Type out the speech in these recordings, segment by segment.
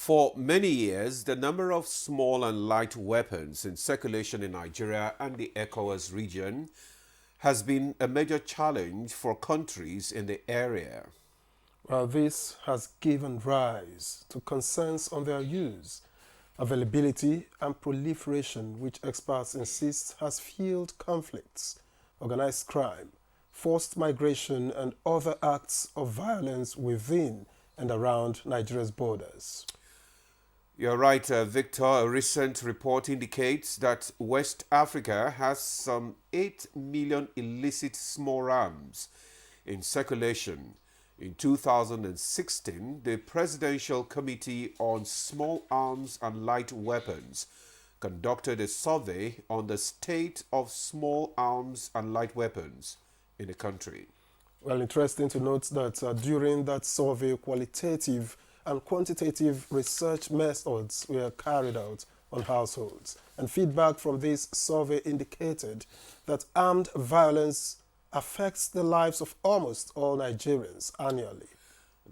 For many years, the number of small and light weapons in circulation in Nigeria and the ECOWAS region has been a major challenge for countries in the area. Well, this has given rise to concerns on their use, availability, and proliferation, which experts insist has fueled conflicts, organized crime, forced migration, and other acts of violence within and around Nigeria's borders. You're right, Victor. A recent report indicates that West Africa has some 8 million illicit small arms in circulation. In 2016, the Presidential Committee on Small Arms and Light Weapons conducted a survey on the state of small arms and light weapons in the country. Well, interesting to note that during that survey, qualitative and quantitative research methods were carried out on households. And feedback from this survey indicated that armed violence affects the lives of almost all Nigerians annually.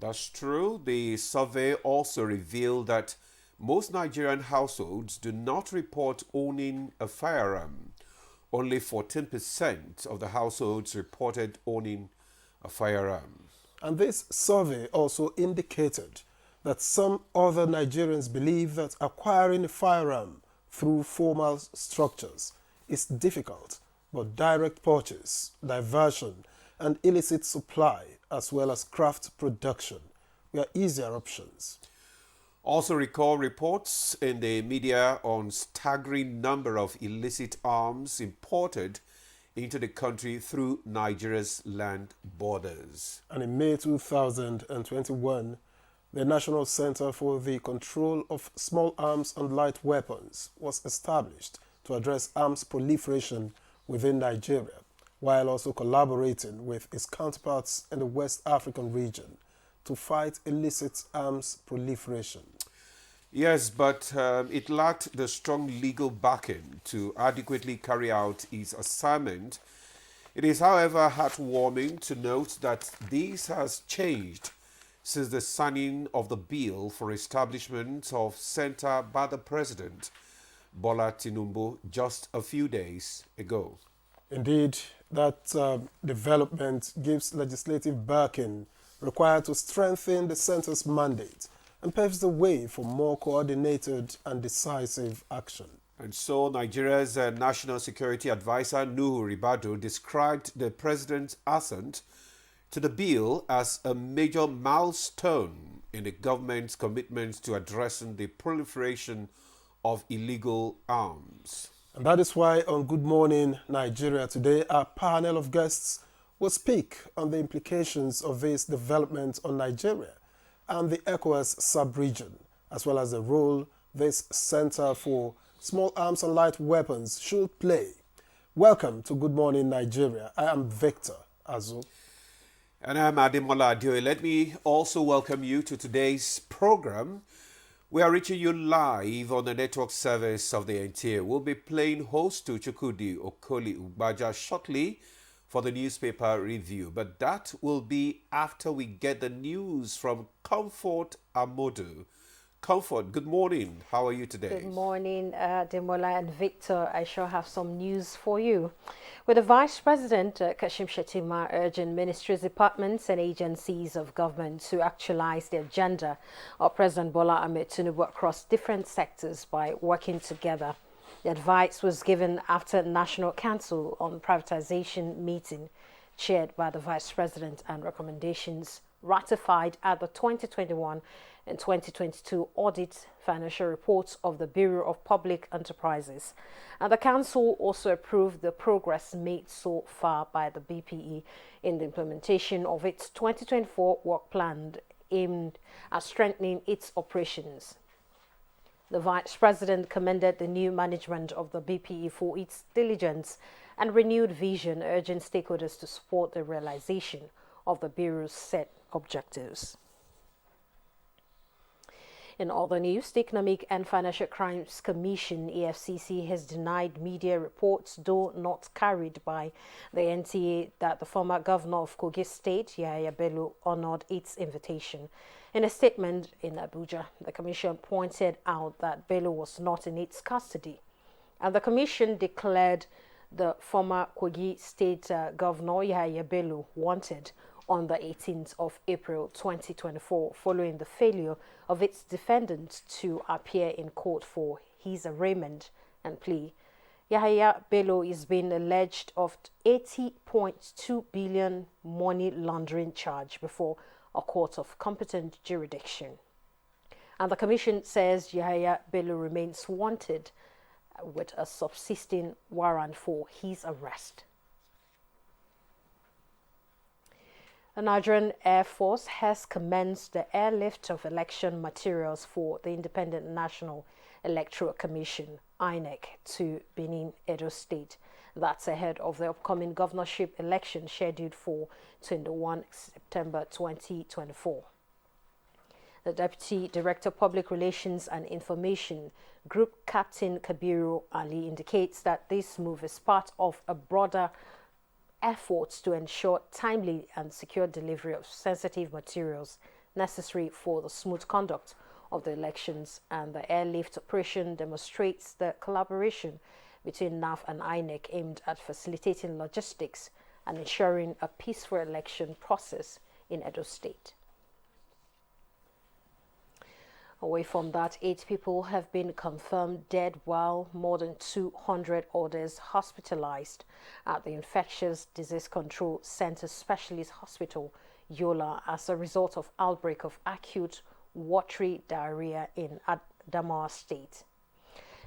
That's true. The survey also revealed that most Nigerian households do not report owning a firearm. Only 14% of the households reported owning a firearm. And this survey also indicated that some other Nigerians believe that acquiring a firearm through formal structures is difficult, but direct purchase, diversion, and illicit supply, as well as craft production, were easier options. Also recall reports in the media on staggering number of illicit arms imported into the country through Nigeria's land borders. And in May 2021, the National Center for the Control of Small Arms and Light Weapons was established to address arms proliferation within Nigeria, while also collaborating with its counterparts in the West African region to fight illicit arms proliferation. Yes, but it lacked the strong legal backing to adequately carry out its assignment. It is, however, heartwarming to note that this has changed since the signing of the bill for establishment of center by the President, Bola Tinubu, just a few days ago. Indeed, that development gives legislative backing required to strengthen the center's mandate and paves the way for more coordinated and decisive action. And so Nigeria's National Security Advisor, Nuhu Ribadu, described the President's assent to the bill as a major milestone in the government's commitment to addressing the proliferation of illegal arms. And that is why on Good Morning Nigeria today, our panel of guests will speak on the implications of this development on Nigeria and the ECOWAS sub-region, as well as the role this Center for Small Arms and Light Weapons should play. Welcome to Good Morning Nigeria. I am Victor Azu. And I'm Ademola Adeoye. Let me also welcome you to today's program. We are reaching you live on the network service of the NTA. We'll be playing host to Chukwudi Okoli Ugbaja shortly for the newspaper review. But that will be after we get the news from Comfort Amodu. Comfort, good morning. How are you today? Good morning, Demola and Victor. I sure have some news for you. With the Vice President, Kashim Shettima, urging ministries, departments and agencies of government to actualize the agenda of President Bola Ahmed Tinubu across different sectors by working together. The advice was given after National Council on Privatization meeting chaired by the Vice President and recommendations ratified at the 2021 and 2022 audit financial reports of the Bureau of Public Enterprises. And the Council also approved the progress made so far by the BPE in the implementation of its 2024 work plan aimed at strengthening its operations. The Vice President commended the new management of the BPE for its diligence and renewed vision, urging stakeholders to support the realization of the Bureau's set objectives. In other news, the Economic and Financial Crimes Commission, EFCC, has denied media reports, though not carried by the NTA, that the former governor of Kogi State, Yahaya Bello, honored its invitation. In a statement in Abuja, the commission pointed out that Bello was not in its custody, and the commission declared the former Kogi State Governor Yahaya Bello wanted on the 18th of April 2024, following the failure of its defendants to appear in court for his arraignment and plea. Yahaya Bello is being alleged of 80.2 billion money laundering charge before a court of competent jurisdiction. And the commission says Yahaya Bello remains wanted with a subsisting warrant for his arrest. The Nigerian Air Force has commenced the airlift of election materials for the Independent National Electoral Commission, INEC, to Benin, Edo State. That's ahead of the upcoming governorship election scheduled for 21 September 2024. The Deputy Director of Public Relations and Information, Group Captain Kabiru Ali, indicates that this move is part of a broader efforts to ensure timely and secure delivery of sensitive materials necessary for the smooth conduct of the elections, and the airlift operation demonstrates the collaboration between NAF and INEC aimed at facilitating logistics and ensuring a peaceful election process in Edo State. Away from that, 8 people have been confirmed dead, while more than 200 others hospitalized at the Infectious Disease Control Center Specialist Hospital, Yola, as a result of outbreak of acute watery diarrhea in Adamawa State.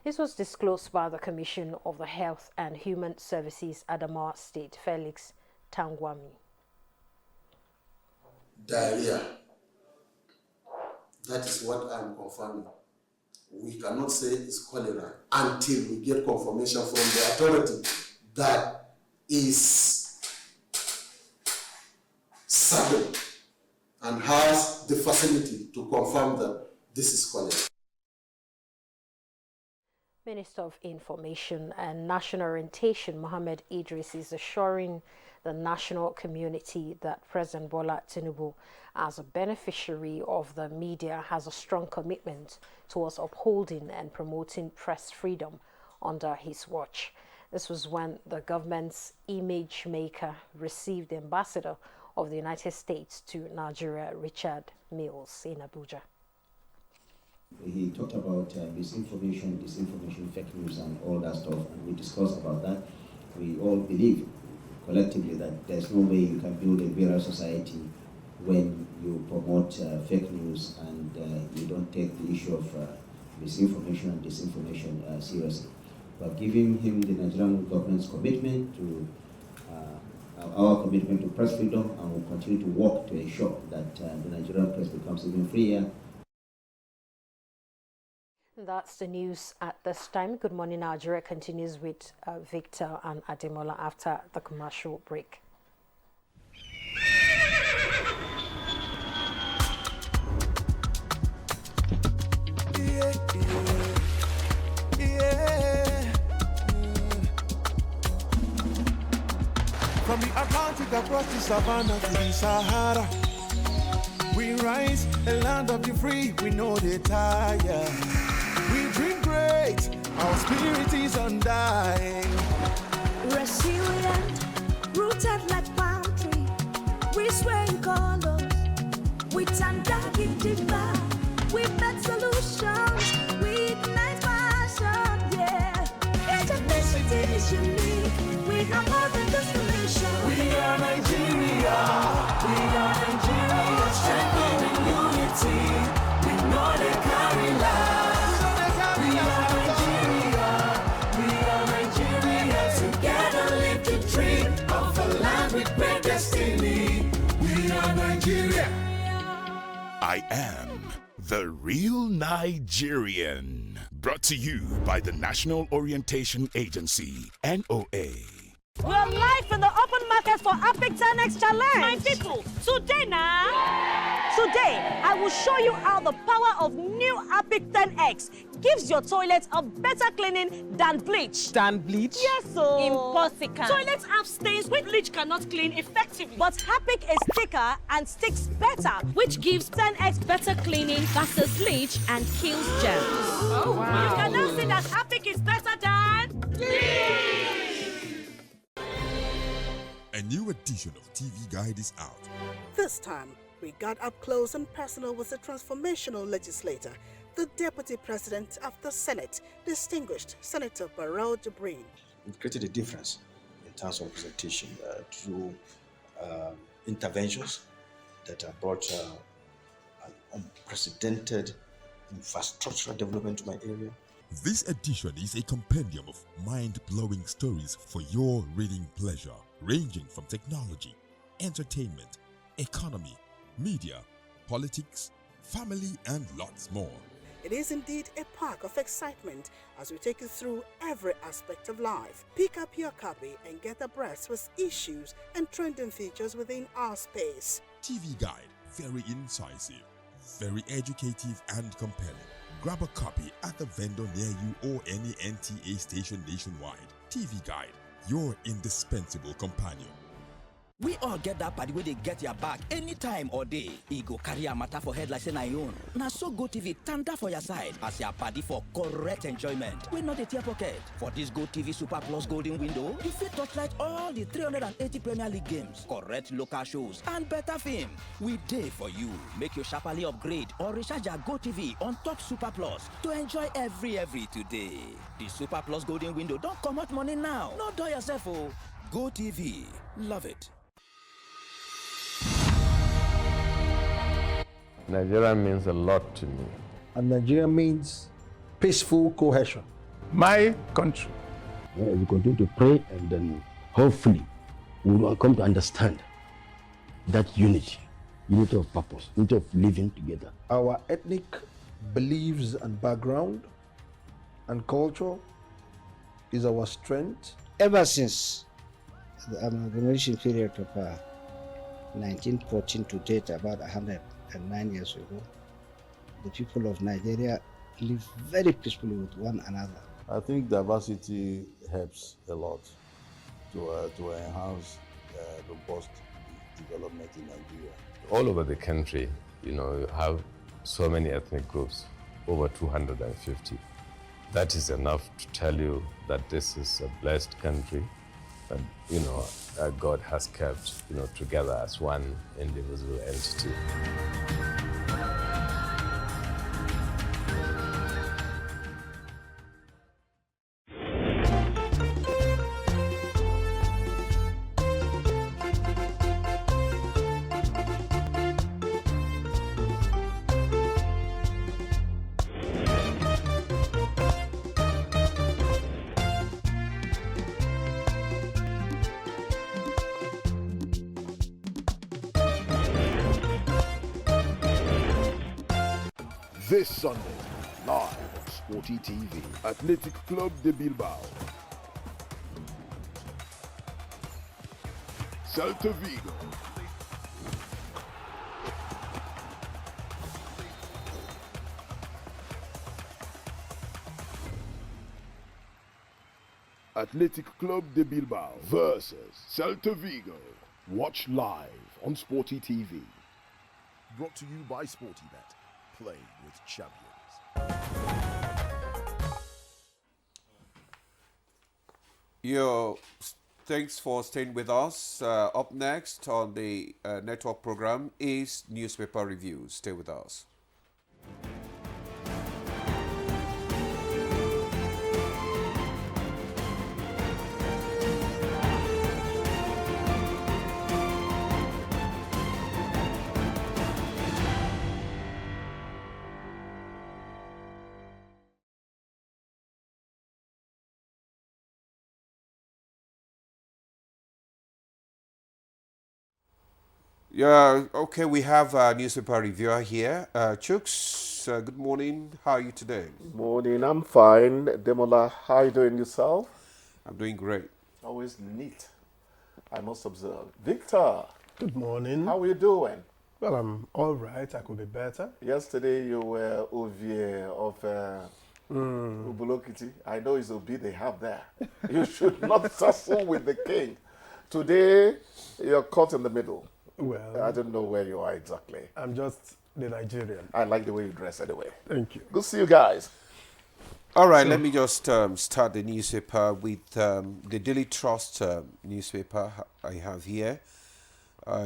This was disclosed by the Commissioner of the Health and Human Services, Adamawa State, Felix Tangwami. Diarrhea. That is what I'm confirming. We cannot say it's cholera until we get confirmation from the authority that is certain and has the facility to confirm that this is cholera. Minister of Information and National Orientation, Mohammed Idris, is assuring the national community that President Bola Tinubu, as a beneficiary of the media, has a strong commitment towards upholding and promoting press freedom under his watch. This was when the government's image maker received the ambassador of the United States to Nigeria, Richard Mills, in Abuja. He talked about misinformation, disinformation, fake news, and all that stuff, and we discussed about that. We all believe collectively that there's no way you can build a better society when you promote fake news and you don't take the issue of misinformation and disinformation seriously. We're giving him the Nigerian government's commitment to our commitment to press freedom, and we'll continue to work to ensure that the Nigerian press becomes even freer. That's the news at this time. Good Morning Nigeria continues with Victor and Ademola after the commercial break. From the Atlantic across the savannah to the Sahara, we rise, a land of the free, we know they tire. We dream great, our spirit is undying. Resilient, rooted like palm tree, we sway in colors, with undying demand. We make solutions, we ignite passion, yeah. Each ethnicity is unique, we have more than just a nation. We are Nigeria, strengthening unity, we know they carry life. Together live the dream of a land with great destiny. We are Nigeria. I am the real Nigerian. Brought to you by the National Orientation Agency, NOA. We are live in the open market for Epic 10X Challenge. My people, today now, Today, I will show you how the power of new Apic 10X gives your toilet a better cleaning than bleach. Than bleach? Yes, so Impossible. toilets have stains which bleach cannot clean effectively. But Apic is thicker and sticks better, which gives 10X better cleaning versus bleach and kills germs. Oh, wow. You can now see that Apic is better than A new edition of TV Guide is out. This time, we got up close and personal with the transformational legislator, the Deputy President of the Senate, distinguished Senator Barrel Jibrin. It created a difference in terms of representation through interventions that have brought an unprecedented infrastructural development to my area. This edition is a compendium of mind-blowing stories for your reading pleasure, ranging from technology, entertainment, economy, media, politics, family, and lots more. It is indeed a park of excitement as we take you through every aspect of life. Pick up your copy and get abreast with issues and trending features within our space. TV Guide, very incisive, very educative and compelling. Grab a copy at the vendor near you or any NTA station nationwide. TV Guide, your indispensable companion. We all get that party where they get your back anytime or day. E go carry a matter for head like say na your own. Now so Go TV tanda for your side as your party for correct enjoyment. We not a tear pocket. For this Go TV Super Plus Golden Window, you fit touchlight all the 380 Premier League games, correct local shows, and better film. We day for you. Make your sharply upgrade or recharge your Go TV on top Super Plus to enjoy every today. The Super Plus Golden Window don't come out money now. No do yourself, oh. Go TV. Love it. Nigeria means a lot to me. And Nigeria means peaceful cohesion. My country. We continue to pray, and then hopefully we will come to understand that unity of purpose, unity of living together. Our ethnic beliefs and background and culture is our strength. Ever since the amalgamation period of 1914 to date, about 109 years ago, the people of Nigeria live very peacefully with one another. I think diversity helps a lot to enhance robust development in Nigeria. All over the country, you have so many ethnic groups, over 250. That is enough to tell you that this is a blessed country, and God has kept together as one indivisible entity. This Sunday, live on Sporty TV, Athletic Club de Bilbao, Celta Vigo, Athletic Club de Bilbao versus Celta Vigo. Watch live on Sporty TV. Brought to you by SportyBet. Play with champions. Thanks for staying with us. Up next on the network program is newspaper reviews. Stay with us. Yeah, okay, we have a newspaper reviewer here. Chooks, good morning. How are you today? Good morning, I'm fine. Demola, how are you doing yourself? I'm doing great. Always neat, I must observe. Victor. Good morning. How are you doing? Well, I'm all right. I could be better. Yesterday you were Ovie of Ubulokiti. I know it's Obi they have there. You should not tussle with the king. Today you're caught in the middle. Well, I don't know where you are exactly. I'm just the Nigerian. I like the way you dress anyway. Thank you. Good to see you guys. All right, let me just start the newspaper with the Daily Trust newspaper I have here.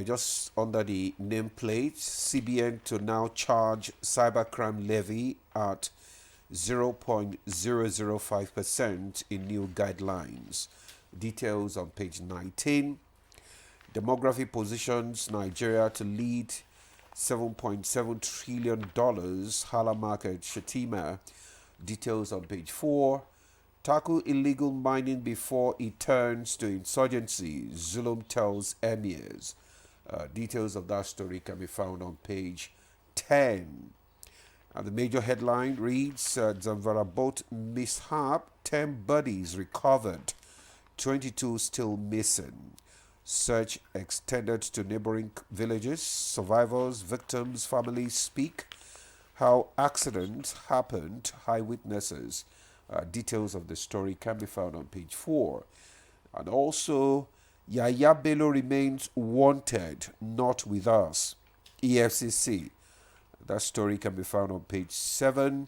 Just under the nameplate, CBN to now charge cybercrime levy at 0.005% in new guidelines. Details on page 19. Demography positions Nigeria to lead $7.7 trillion Hala market Shetima. Details on page 4. Tackle illegal mining before it turns to insurgency, Zulum tells emirs. Details of that story can be found on page 10. And the major headline reads, Zamfara boat mishap, 10 bodies recovered, 22 still missing. Search extended to neighboring villages. Survivors, victims, families speak. How accident happened, eyewitnesses. Details of the story can be found on page 4. And also, Yaya Bello remains wanted, not with us. EFCC. That story can be found on page 7.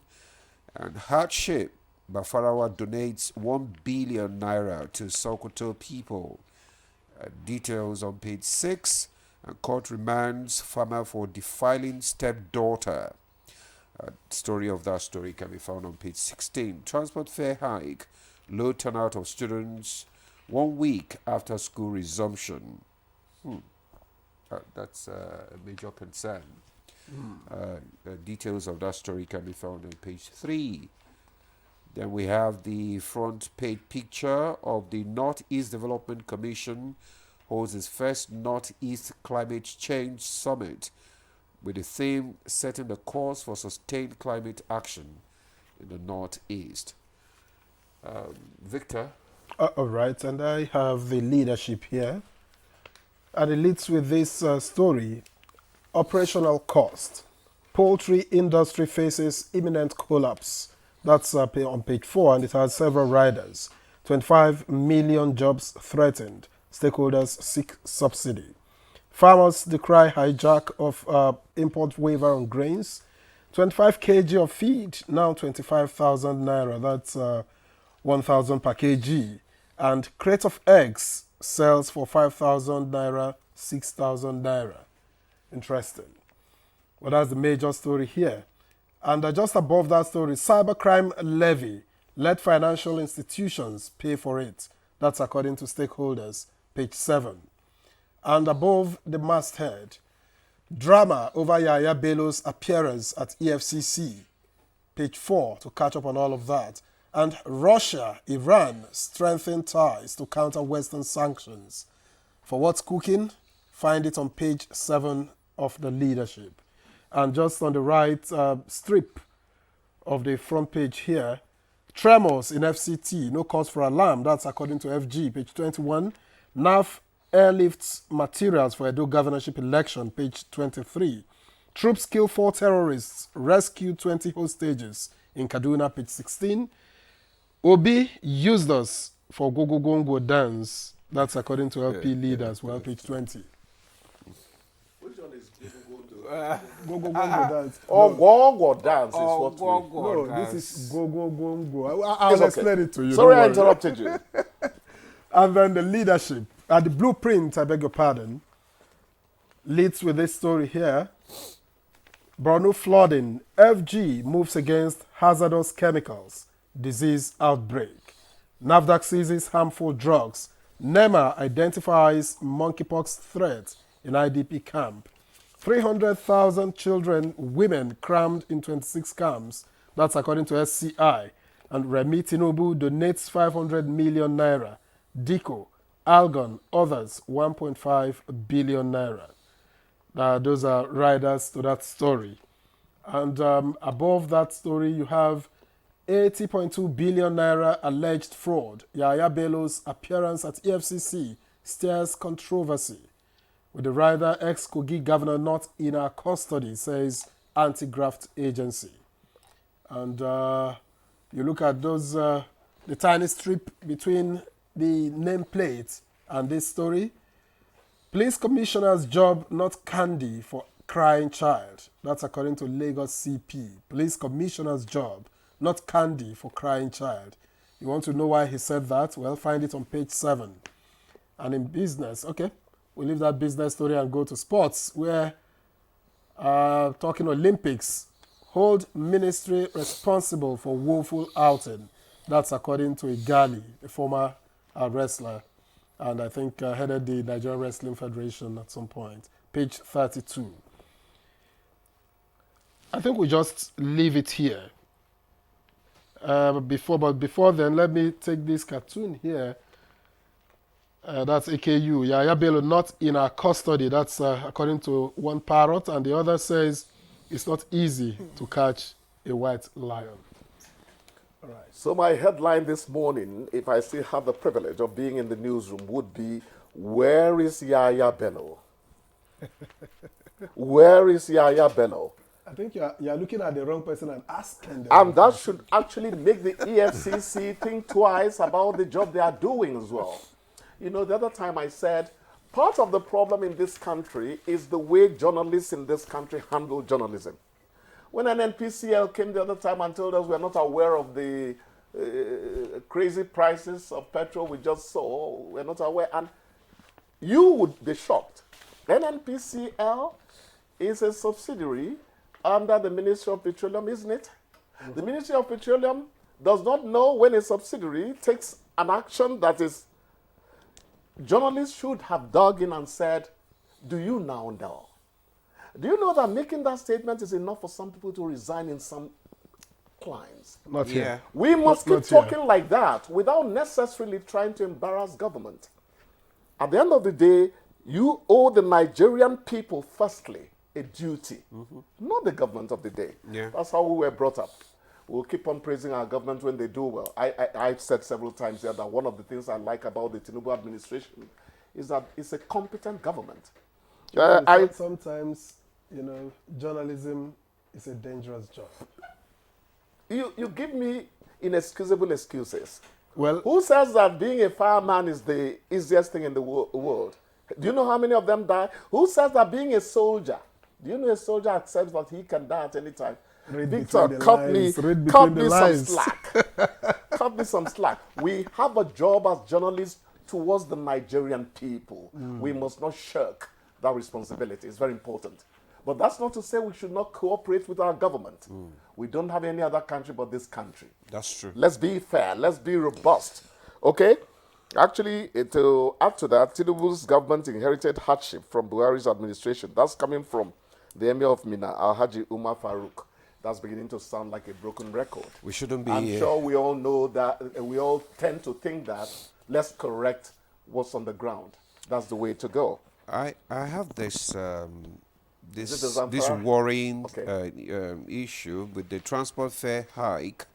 And hardship. Bafarawa donates 1 billion naira to Sokoto people. Details on page 6. And court remands farmer for defiling stepdaughter. Story of that story can be found on page 16. Transport fare hike. Low turnout of students 1 week after school resumption. That's a major concern. Details of that story can be found on page 3. Then we have the front page picture of the Northeast Development Commission holds its first Northeast Climate Change Summit with the theme setting the course for sustained climate action in the Northeast. Victor? All right, and I have the leadership here. And it leads with this story. Operational cost. Poultry industry faces imminent collapse. That's on page 4, and it has several riders. 25 million jobs threatened. Stakeholders seek subsidy. Farmers decry hijack of import waiver on grains. 25 kg of feed, now 25,000 naira. That's 1,000 per kg. And crate of eggs sells for 5,000 naira, 6,000 naira. Interesting. Well, that's the major story here. And just above that story, cybercrime levy. Let financial institutions pay for it. That's according to stakeholders, page 7. And above the masthead, drama over Yaya Bello's appearance at EFCC, page 4, to catch up on all of that. And Russia, Iran strengthen ties to counter Western sanctions. For what's cooking, find it on page 7 of the leadership. And just on the right strip of the front page here, tremors in FCT, no cause for alarm. That's according to FG, page 21. NAF airlifts materials for Edo governorship election, page 23. Troops kill 4 terrorists, rescue 20 hostages in Kaduna, page 16. Obi used us for Gogo dance. That's according to LP leaders, well, page 20. Which one is Gogo dance. Gogo dance is what we... No, this is Gogo. I'll explain it to you. Sorry I interrupted you. And then the leadership. The blueprint, I beg your pardon, leads with this story here. Borno flooding. FG moves against hazardous chemicals. Disease outbreak. NAFDAC seizes harmful drugs. NEMA identifies monkeypox threat in IDP camp. 300,000 children, women crammed in 26 camps. That's according to SCI. And Remi Tinubu donates 500 million naira. DICO, Algon, others 1.5 billion naira. Those are riders to that story. And above that story, you have 80.2 billion naira alleged fraud. Yaya Bello's appearance at EFCC stirs controversy. With the rider, ex-Kogi governor not in our custody, says anti-graft agency. And you look at those, the tiny strip between the nameplate and this story. Police commissioner's job, not candy for crying child. That's according to Lagos CP. Police commissioner's job, not candy for crying child. You want to know why he said that? Well, find it on page 7. And in business, okay, we'll leave that business story and go to sports, where talking Olympics, hold ministry responsible for woeful outing. That's according to Igali, a former wrestler, and I think headed the Nigerian Wrestling Federation at some point. Page 32. I think we just leave it here. But before then, let me take this cartoon here. That's AKU. Yaya Bello not in our custody. That's according to one parrot, and the other says it's not easy to catch a white lion. All right. So my headline this morning, if I still have the privilege of being in the newsroom, would be, where is Yaya Bello? Where is Yaya Bello? I think you're looking at the wrong person and asking them. And that should actually make the EFCC think twice about the job they are doing as well. You know, the other time I said, part of the problem in this country is the way journalists in this country handle journalism. When an NPCL came the other time and told us we're not aware of the crazy prices of petrol we just saw, we're not aware, and you would be shocked. NNPCL is a subsidiary under the Ministry of Petroleum, isn't it? The Ministry of Petroleum does not know when a subsidiary takes an action that is. Journalists should have dug in and said, do you now know? Do you know that making that statement is enough for some people to resign in some clients? Not here. We must keep talking like that without necessarily trying to embarrass government. At the end of the day, you owe the Nigerian people, firstly, a duty, not the government of the day. Yeah. That's how we were brought up. We'll keep on praising our government when they do well. I've said several times here that one of the things I like about the Tinubu administration is that it's a competent government. Sometimes, you know, journalism is a dangerous job. You give me inexcusable excuses. Well, who says that being a fireman is the easiest thing in the world? Do you know how many of them die? Who says that being a soldier, do you know a soldier accepts that he can die at any time? Victor, cut me some slack. Cut me some slack. We have a job as journalists towards the Nigerian people. We must not shirk that responsibility. It's very important. But that's not to say we should not cooperate with our government. We don't have any other country but this country. That's true. Let's be fair. Let's be robust. Okay? Actually, to add to that, Tinubu's government inherited hardship from Buhari's administration. That's coming from the Emir of Mina, Alhaji Umar Farouk. That's beginning to sound like a broken record. We shouldn't be. I'm sure we all know that, we all tend to think that, let's correct what's on the ground. That's the way to go. I have this this worrying issue with the transport fare hike,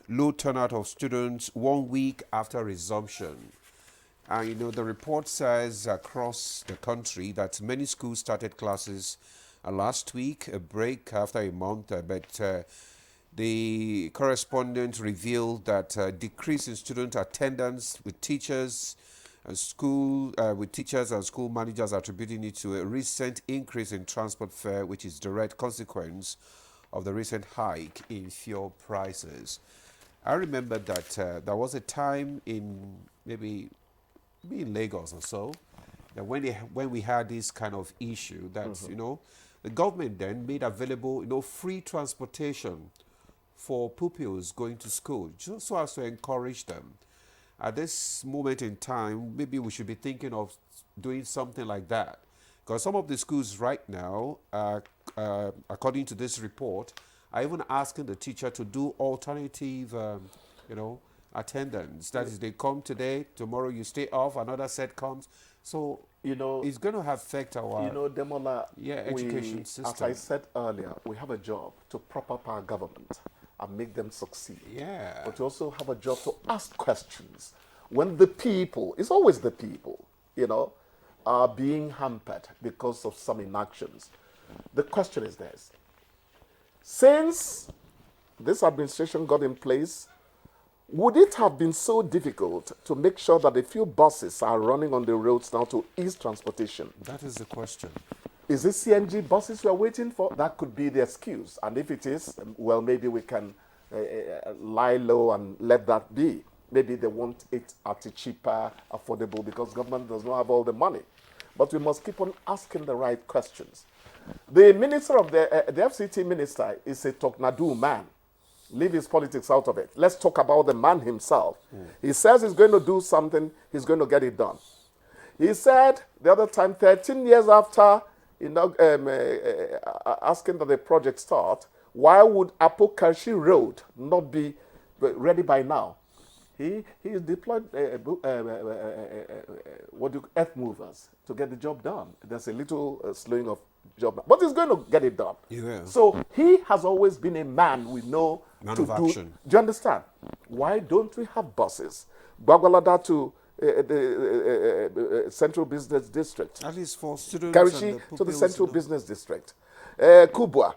low turnout of students 1 week after resumption. And you know, the report says across the country that many schools started classes last week, a break after a month, but the correspondent revealed that decrease in student attendance with teachers and school managers attributing it to a recent increase in transport fare, which is direct consequence of the recent hike in fuel prices. I remember that there was a time in maybe in Lagos or so that when we had this kind of issue that you know, the government then made available, you know, free transportation for pupils going to school, just so as to encourage them. At this moment in time, maybe we should be thinking of doing something like that. Because some of the schools right now, according to this report, are even asking the teacher to do alternative, you know, attendance. That is, they come today, tomorrow you stay off, another set comes. So, you know, it's going to affect our, you know, Demola, education system. As I said earlier, we have a job to prop up our government and make them succeed. Yeah. But we also have a job to ask questions. When the people, it's always the people, you know, are being hampered because of some inactions. The question is this. Since this administration got in place, would it have been so difficult to make sure that a few buses are running on the roads now to ease transportation? That is the question. Is it CNG buses we are waiting for? That could be the excuse. And if it is, well, maybe we can lie low and let that be. Maybe they want it at a cheaper, affordable, because government does not have all the money. But we must keep on asking the right questions. The minister of the FCT minister is a Toknadu man. Leave his politics out of it. Let's talk about the man himself. He says he's going to do something, he's going to get it done. He said the other time, 13 years after asking that the project start, why would Apokarshi Road not be ready by now? He deployed earth movers to get the job done. There's a little slowing of job, but he's going to get it done. Yeah. So he has always been a man we know Man to of do. action. Do you understand? Why don't we have buses? Bagwalada to the Central Business District. At least for students. Karichi and the to the pupils, Central you know. Business District. Kubwa,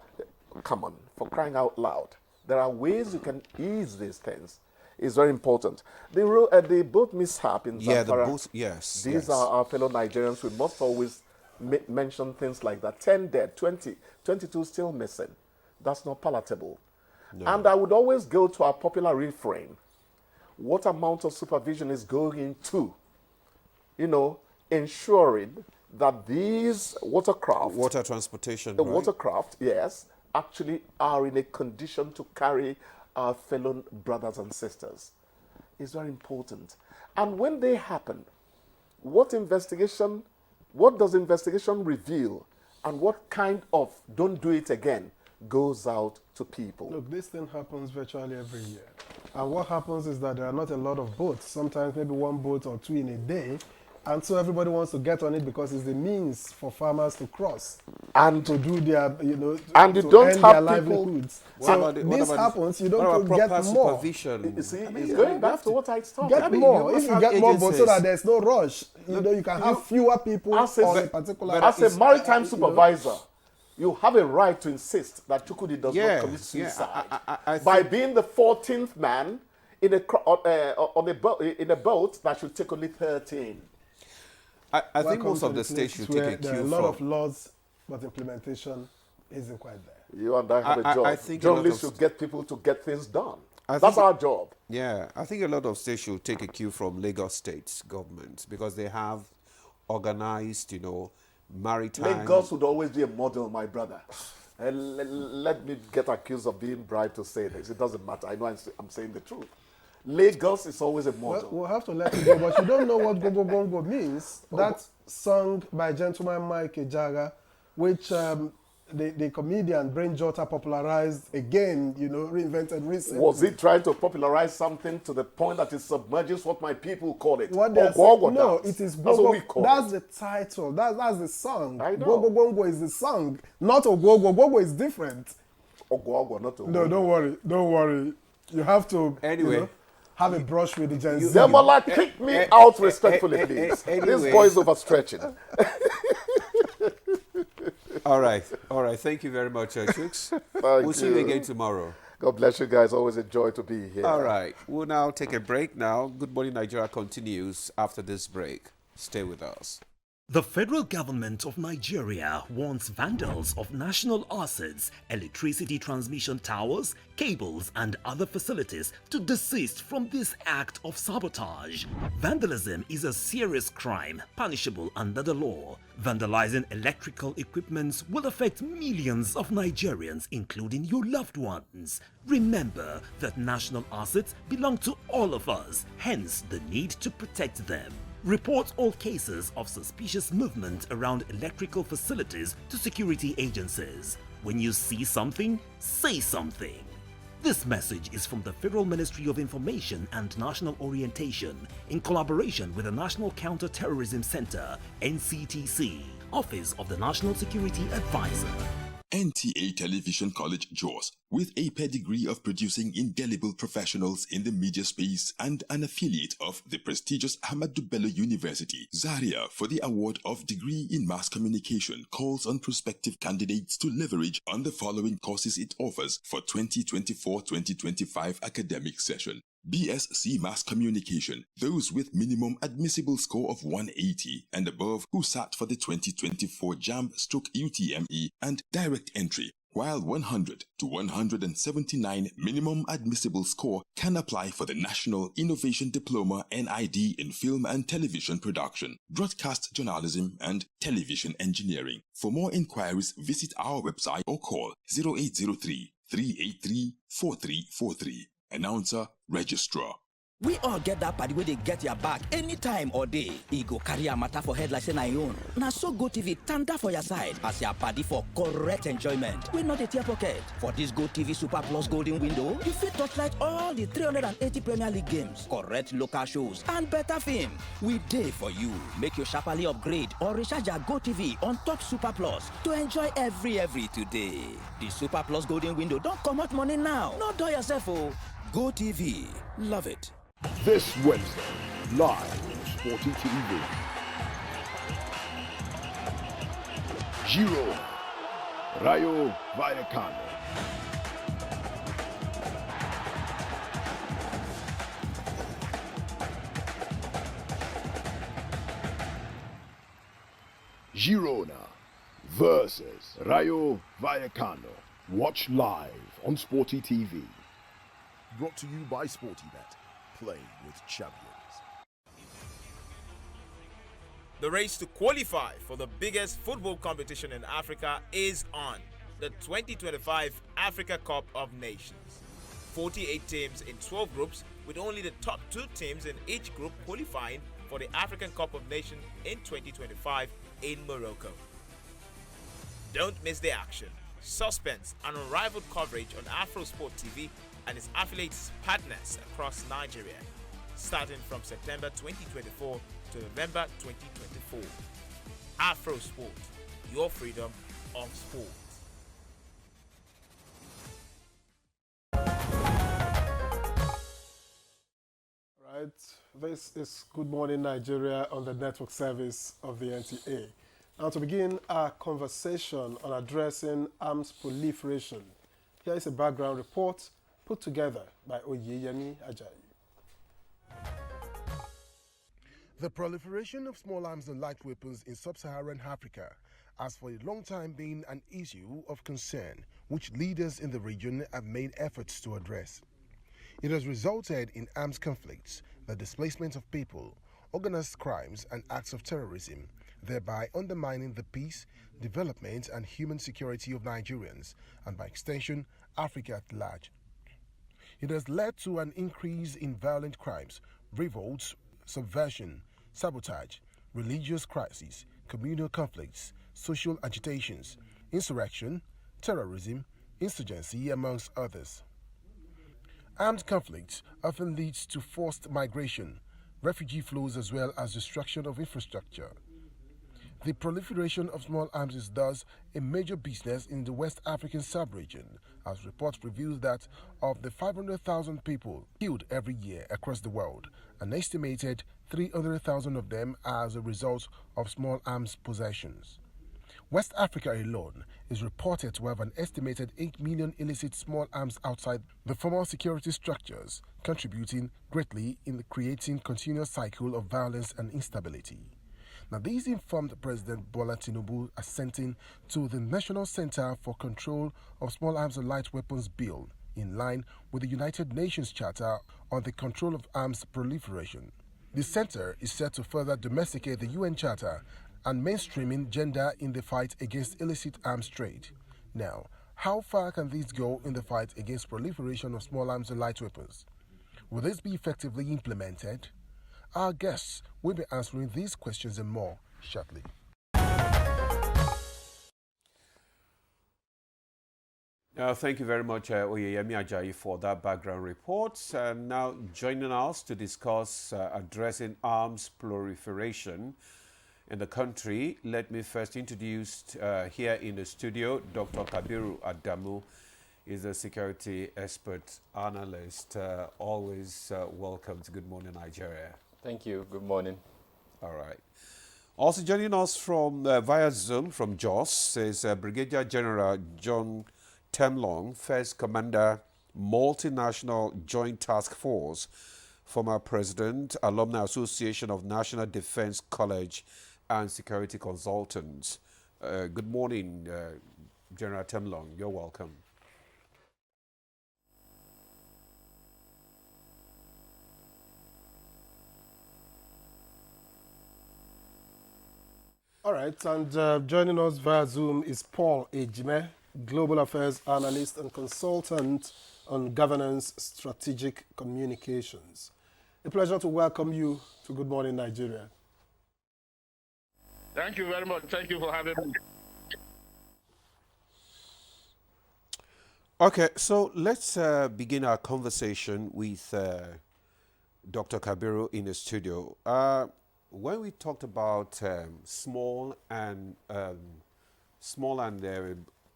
come on, for crying out loud. There are ways you can ease these things. It's very important. The boat mishap in Zamfara. Yeah, the boat, yes. These yes. are our fellow Nigerians. We must always mention things like that. 10 dead, 22 still missing. That's not palatable. No. And I would always go to our popular refrain. What amount of supervision is going into, ensuring that these watercraft, Water transportation, the right? watercraft, yes, actually are in a condition to carry our fellow brothers and sisters. It's very important. And when they happen, what does investigation reveal, and what kind of don't do it again goes out to people? Look, this thing happens virtually every year. And what happens is that there are not a lot of boats, sometimes maybe one boat or two in a day. And so everybody wants to get on it because it's the means for farmers to cross and to do their, and you to don't earn have their people. livelihoods. What So about this happens, you don't get more. Supervision. You see, it's going back to what I started. Get more. If you get more boats so that there's no rush, you can have fewer people on a particular. As a maritime supervisor, you have a right to insist that Chukudi does not commit suicide by being the 14th man in a boat that should take only 13. I think most of the states should take a cue there are a lot of laws, but implementation isn't quite there. You and I have a job. I think journalists should get people to get things done. That's our job. Yeah, I think a lot of states should take a cue from Lagos State government because they have organized, maritime. Lagos would always be a model, my brother. Let me get accused of being bribed to say this. It doesn't matter. I know I'm saying the truth. Lagos is always a model. We'll have to let you go, but you don't know what Gogo Gongo means. That song by gentleman Mike Ejaga, which the comedian Brain Jota popularized again, reinvented recently. Was he trying to popularize something to the point that it submerges what my people call it? What no, it is Gogo. That's what we call it. The title. That's the song. I know. Gogo Gongo is the song, not Ogogo. Gogo is different. Ogogo, not Ogogo. No, don't worry. You have to have a brush with the Gen Z. Demola, kick me out respectfully, please. Anyway. This boy is overstretching. All right. Thank you very much, Chooks. We'll see you again tomorrow. God bless you guys. Always a joy to be here. All right. We'll now take a break now. Good Morning Nigeria continues after this break. Stay with us. The federal government of Nigeria wants vandals of national assets, electricity transmission towers, cables, and other facilities to desist from this act of sabotage. Vandalism is a serious crime punishable under the law. Vandalizing electrical equipment will affect millions of Nigerians, including your loved ones. Remember that national assets belong to all of us, hence the need to protect them. Report all cases of suspicious movement around electrical facilities to security agencies. When you see something, say something. This message is from the Federal Ministry of Information and National Orientation in collaboration with the National Counter-Terrorism Center, NCTC, Office of the National Security Advisor. NTA Television College Jos, with a pedigree of producing indelible professionals in the media space and an affiliate of the prestigious Ahmadu Bello University, Zaria, for the award of degree in mass communication, calls on prospective candidates to leverage on the following courses it offers for 2024-2025 academic session. BSc Mass Communication, those with minimum admissible score of 180 and above who sat for the 2024 JAMB/UTME and direct entry, while 100 to 179 minimum admissible score can apply for the National Innovation Diploma NID in Film and Television Production, Broadcast Journalism and Television Engineering. For more inquiries, visit our website or call 0803 383 4343. Announcer, Registrar. We all get that party where they get your back anytime or day. E go carry a matter for head like say na your own. Now so GoTV tanda for your side as your party for correct enjoyment. We not a tear pocket. For this GoTV Super Plus Golden Window, you fit touchlight all the 380 Premier League games, correct local shows, and better film. We day for you. Make your sharply upgrade or recharge your GoTV on top Super Plus to enjoy every today. The Super Plus Golden Window don't come out money now. Not do yourself, oh. GoTV. Love it. This Wednesday, live on Sporty TV. Giro, Rayo Vallecano. Girona versus Rayo Vallecano. Watch live on Sporty TV. Brought to you by SportyBet. Play with champions. The race to qualify for the biggest football competition in Africa is on. The 2025 Africa Cup of Nations. 48 teams in 12 groups, with only the top 2 teams in each group qualifying for the African Cup of Nations in 2025 in Morocco. Don't miss the action, suspense and unrivaled coverage on AfroSport TV and its affiliates partners across Nigeria, starting from September 2024 to November 2024. AfroSport, your freedom of sport. Right, this is Good Morning Nigeria on the network service of the NTA. Now to begin our conversation on addressing arms proliferation, here is a background report put together by Oyeyemi Ajayi. The proliferation of small arms and light weapons in sub-Saharan Africa has for a long time been an issue of concern, which leaders in the region have made efforts to address. It has resulted in armed conflicts, the displacement of people, organized crimes and acts of terrorism, thereby undermining the peace, development and human security of Nigerians, and by extension, Africa at large. It has led to an increase in violent crimes, revolts, subversion, sabotage, religious crises, communal conflicts, social agitations, insurrection, terrorism, insurgency, amongst others. Armed conflicts often leads to forced migration, refugee flows as well as destruction of infrastructure. The proliferation of small arms is thus a major business in the West African sub-region, as reports reveal that of the 500,000 people killed every year across the world, an estimated 300,000 of them are as a result of small arms possessions. West Africa alone is reported to have an estimated 8 million illicit small arms outside the formal security structures, contributing greatly in creating continuous cycle of violence and instability. Now, these informed President Bola Tinubu assenting to the National Center for Control of Small Arms and Light Weapons Bill, in line with the United Nations Charter on the Control of Arms Proliferation. The center is set to further domesticate the UN Charter and mainstreaming gender in the fight against illicit arms trade. Now, how far can this go in the fight against proliferation of small arms and light weapons? Will this be effectively implemented? Our guests will be answering these questions and more shortly. Thank you very much, Oyeyemi Ajayi, for that background report. Now joining us to discuss addressing arms proliferation in the country. Let me first introduce here in the studio Dr. Kabiru Adamu. Is a security expert analyst. Always welcome to Good Morning Nigeria. Thank you. Good morning. All right. Also joining us from via Zoom from Jos is Brigadier General John Temlong, First Commander, Multinational Joint Task Force, former President, Alumni Association of National Defense College and Security Consultants. Good morning, General Temlong. You're welcome. All right, and joining us via Zoom is Paul Ejime, Global Affairs Analyst and Consultant on Governance Strategic Communications. A pleasure to welcome you to Good Morning Nigeria. Thank you very much. Thank you for having me. Okay, so let's begin our conversation with Dr. Kabiru in the studio. When we talked about small and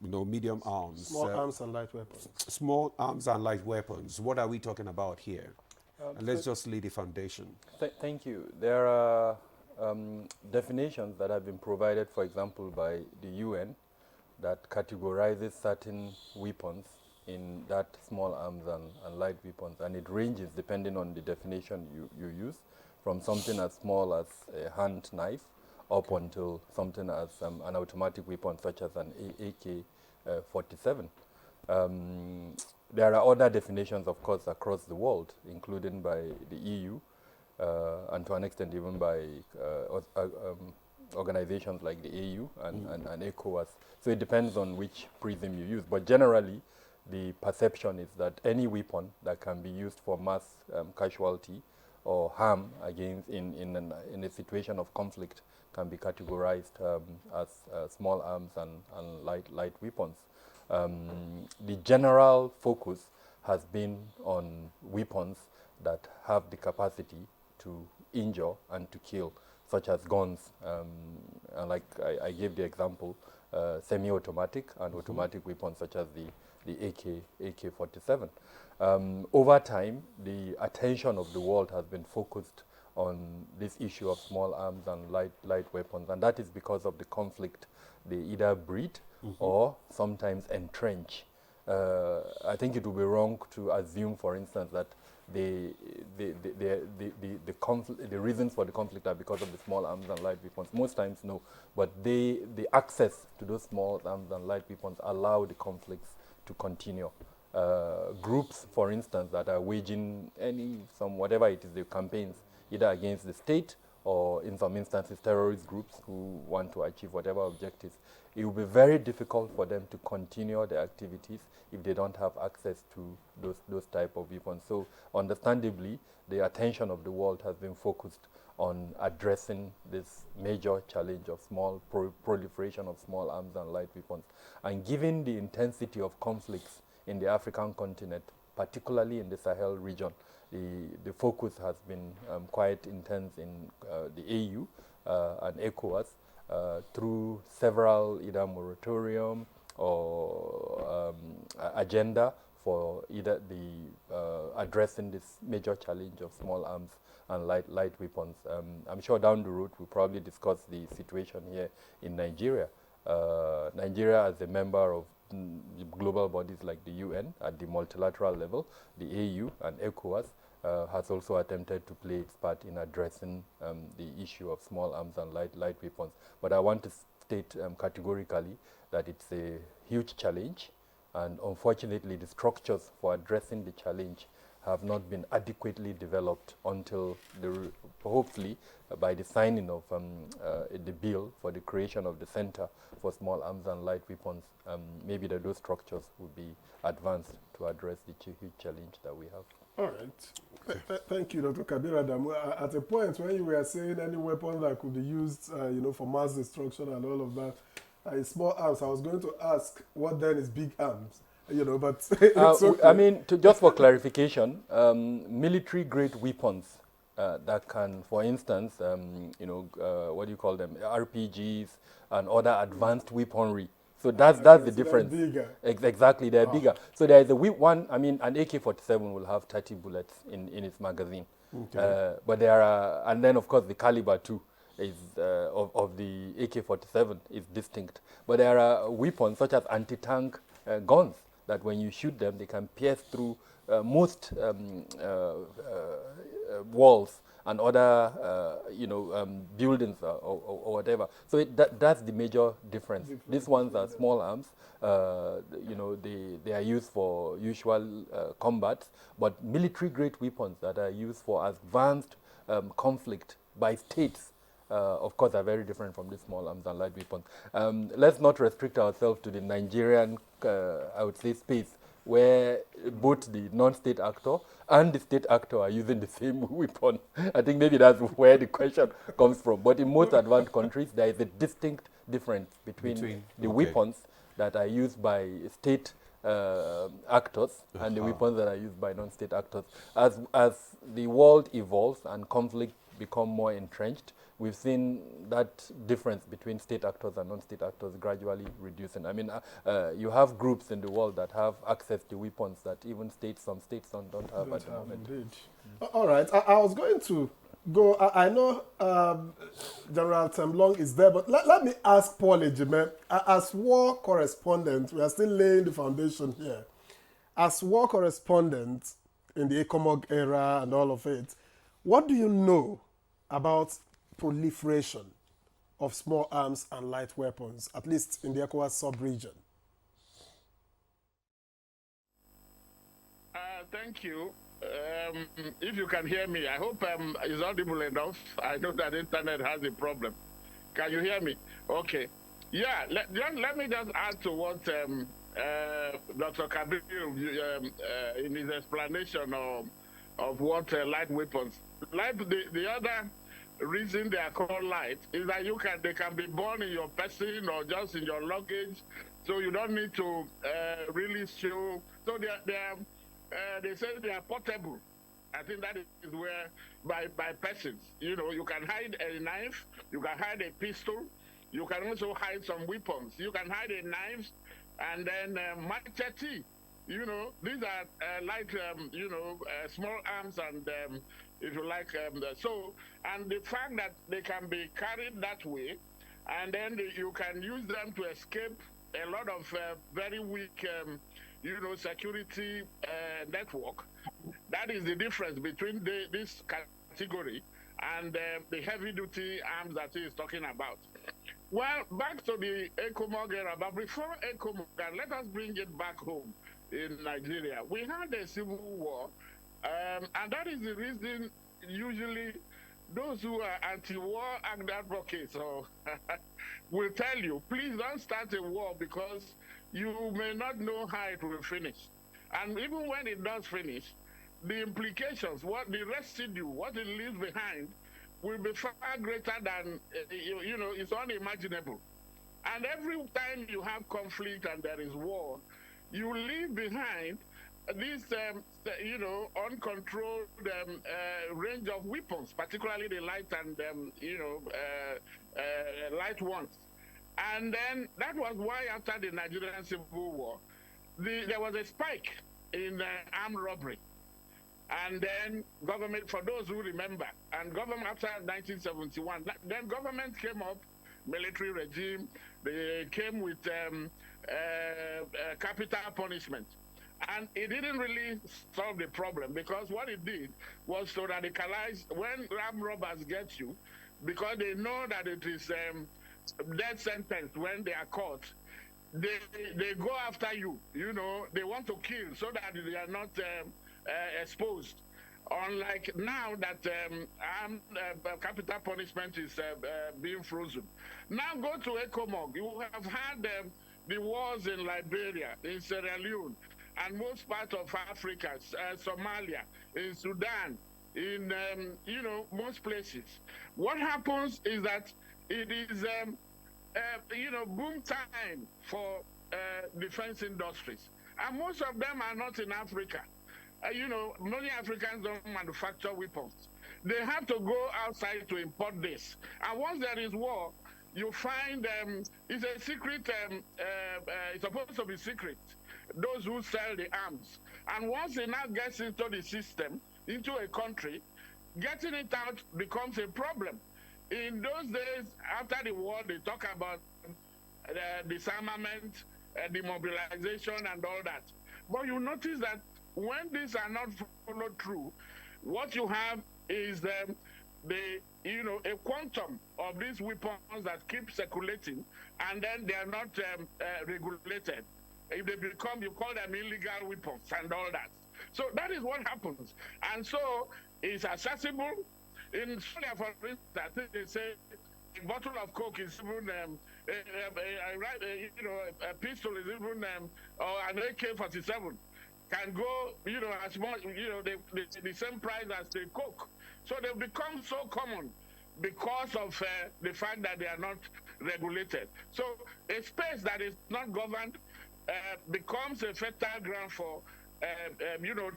medium arms, small arms and light weapons. Small arms and light weapons. What are we talking about here? And let's just lay the foundation. Thank you. There are definitions that have been provided, for example, by the UN that categorizes certain weapons in that small arms and light weapons, and it ranges depending on the definition you use, from something as small as a hand knife up until something as an automatic weapon such as an AK-47. There are other definitions, of course, across the world, including by the EU and to an extent even by organizations like the AU and ECOWAS. So it depends on which prism you use. But generally, the perception is that any weapon that can be used for mass casualty or harm against in a situation of conflict can be categorized as small arms and light weapons. The general focus has been on weapons that have the capacity to injure and to kill, such as guns. And like I gave the example, semi-automatic and automatic weapons such as the AK-47. Over time, the attention of the world has been focused on this issue of small arms and light weapons, and that is because of the conflict they either breed or sometimes entrench. I think it would be wrong to assume, for instance, that the reasons for the conflict are because of the small arms and light weapons. Most times, no, but the access to those small arms and light weapons allow the conflicts to continue. Groups, for instance, that are waging whatever it is, the campaigns, either against the state or in some instances terrorist groups who want to achieve whatever objectives, it will be very difficult for them to continue their activities if they don't have access to those type of weapons. So understandably, the attention of the world has been focused on addressing this major challenge of proliferation of small arms and light weapons. And given the intensity of conflicts in the African continent, particularly in the Sahel region, the focus has been quite intense in the AU and ECOWAS through several either moratorium or agenda for either addressing this major challenge of small arms and light weapons. I'm sure down the road we'll probably discuss the situation here in Nigeria. Nigeria, as a member of global bodies like the UN at the multilateral level, the AU and ECOWAS, has also attempted to play its part in addressing the issue of small arms and light weapons. But I want to state categorically that it's a huge challenge, and unfortunately the structures for addressing the challenge have not been adequately developed until hopefully by the signing of the bill for the creation of the Center for Small Arms and Light Weapons, maybe those structures will be advanced to address the huge challenge that we have. All right. Thank you, Dr. Kabiru Adamu. At a point when you were saying any weapon that could be used, for mass destruction and all of that, small arms, I was going to ask, what then is big arms? But it's okay. I mean, just for clarification, military-grade weapons that can, for instance, what do you call them, RPGs and other advanced weaponry. So that's the difference. They're bigger. Exactly, they're bigger. So there is a one. I mean, an AK-47 will have 30 bullets in its magazine. Okay. But there are, and then of course the caliber too is of the AK-47 is distinct. But there are weapons such as anti-tank guns that when you shoot them, they can pierce through most walls and other, buildings or whatever. So that's the major difference. These ones are small arms. They are used for usual combat, but military-grade weapons that are used for advanced conflict by states, of course, are very different from these small arms and light weapons. Let's not restrict ourselves to the Nigerian, I would say, space, where both the non-state actor and the state actor are using the same weapon. I think maybe that's where the question comes from. But in most advanced countries, there is a distinct difference between the weapons that are used by state actors and the weapons that are used by non-state actors. As the world evolves and conflict become more entrenched, we've seen that difference between state actors and non-state actors gradually reducing. I mean, you have groups in the world that have access to weapons that even some states don't have at the moment. Indeed. All right, I was going to go. I know General Temlong is there, but let me ask Paul Ejime, as war correspondent, we are still laying the foundation here. As war correspondent in the ECOMOG era and all of it, what do you know about proliferation of small arms and light weapons, at least in the ECOWAS sub-region? Thank you. If you can hear me, I hope it's audible enough. I know that internet has a problem. Can you hear me? Okay. Yeah, let me just add to what Dr. Kabir in his explanation of what light weapons. The other reason they are called light is that they can be born in your person or just in your luggage, so you don't need to really show. So they say they are portable. I think that is where by persons, you can hide a knife, you can hide a pistol, you can also hide some weapons. You can hide a knife and then machete. These are like small arms and if you like and the fact that they can be carried that way, and then you can use them to escape a lot of very weak security network. That is the difference between this category and the heavy-duty arms that he is talking about. Well, back to the ECOMOG era, but before ECOMOG, let us bring it back home in Nigeria. We had a civil war, and that is the reason usually those who are anti-war advocates will tell you, please don't start a war because you may not know how it will finish. And even when it does finish, the implications, what the residue, what it leaves behind, will be far greater than, it's unimaginable. And every time you have conflict and there is war, you leave behind this, uncontrolled range of weapons, particularly the light and, light ones. And then that was why after the Nigerian Civil War, there was a spike in armed robbery. And then government, for those who remember, and government after 1971, then government came up, military regime, they came with capital punishment. And it didn't really solve the problem, because what it did was to radicalize when armed robbers get you, because they know that it is death sentence when they are caught. They go after you, they want to kill so that they are not exposed. Unlike now that capital punishment is being frozen. Now go to ECOMOG. You have had the wars in Liberia, in Sierra Leone, and most parts of Africa, Somalia, in Sudan, in most places. What happens is that it is boom time for defense industries, and most of them are not in Africa. Many Africans don't manufacture weapons. They have to go outside to import this. And once there is war, you find it's a secret, it's supposed to be secret, those who sell the arms. And once it now gets into the system, into a country, getting it out becomes a problem. In those days, after the war, they talk about disarmament, demobilization, and all that. But you notice that when these are not followed through, what you have is a quantum of these weapons that keep circulating, and then they are not regulated. If they become, you call them illegal weapons and all that. So that is what happens. And so it's accessible. In Australia, for instance, I think they say a bottle of Coke is even, a pistol is even, or an AK-47 can go, as much, the same price as the Coke. So they've become so common because of the fact that they are not regulated. So a space that is not governed becomes a fertile ground for,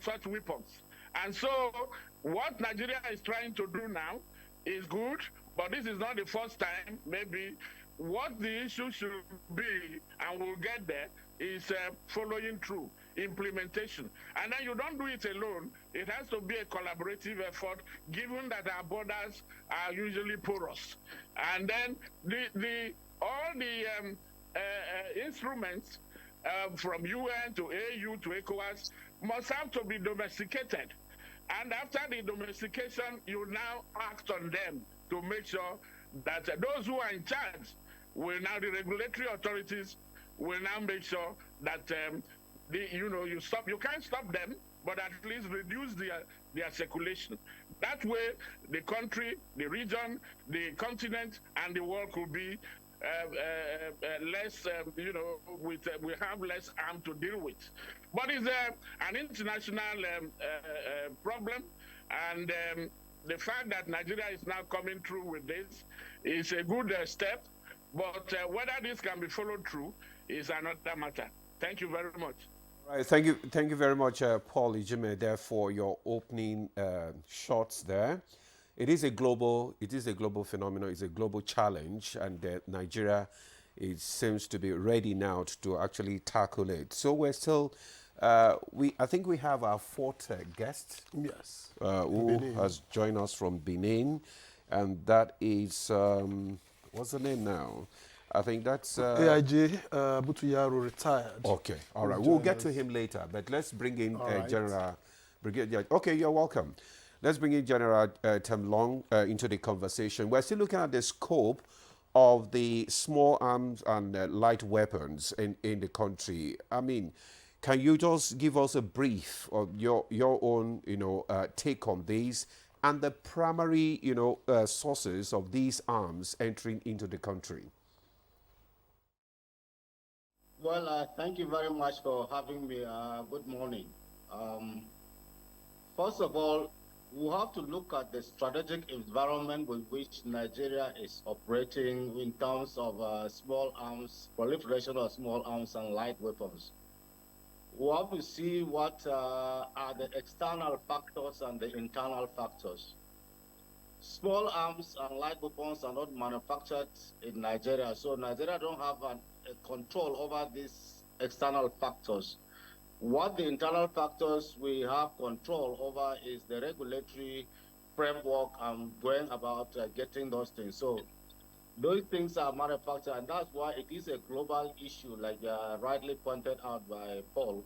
such weapons. And so what Nigeria is trying to do now is good, but this is not the first time. Maybe what the issue should be, and we'll get there, is following through, implementation. And then you don't do it alone. It has to be a collaborative effort, given that our borders are usually porous. And then all the instruments from UN to AU to ECOWAS must have to be domesticated. And after the domestication, you now act on them to make sure that those who are in charge the regulatory authorities will now make sure that you can't stop them, but at least reduce their circulation. That way, the country, the region, the continent, and the world could be less, we have less harm to deal with. But it's an international problem, and the fact that Nigeria is now coming through with this is a good step, but whether this can be followed through is another matter. Thank you very much. Right, thank you very much, Paul Ijime, there for your opening shots there. It is a global phenomenon. It's a global challenge, and Nigeria seems to be ready now to actually tackle it. So we're still, I think we have our fourth guest. Yes. Who has joined us from Benin, and that is what's the name now? I think that's AIG Butuyaru retired. Okay, all right. We'll get to him later, but let's bring in General Brigadier. Okay, you're welcome. Let's bring in General Temlong into the conversation. We're still looking at the scope of the small arms and light weapons in the country. I mean, can you just give us a brief of your own, take on these and the primary, sources of these arms entering into the country? Well, thank you very much for having me. Good morning. First of all, we have to look at the strategic environment with which Nigeria is operating in terms of small arms, proliferation of small arms and light weapons. We have to see what are the external factors and the internal factors. Small arms and light weapons are not manufactured in Nigeria, so Nigeria don't have a control over these external factors. What the internal factors we have control over is the regulatory framework and going about getting those things. So those things are manufactured, and that's why it is a global issue, like rightly pointed out by Paul.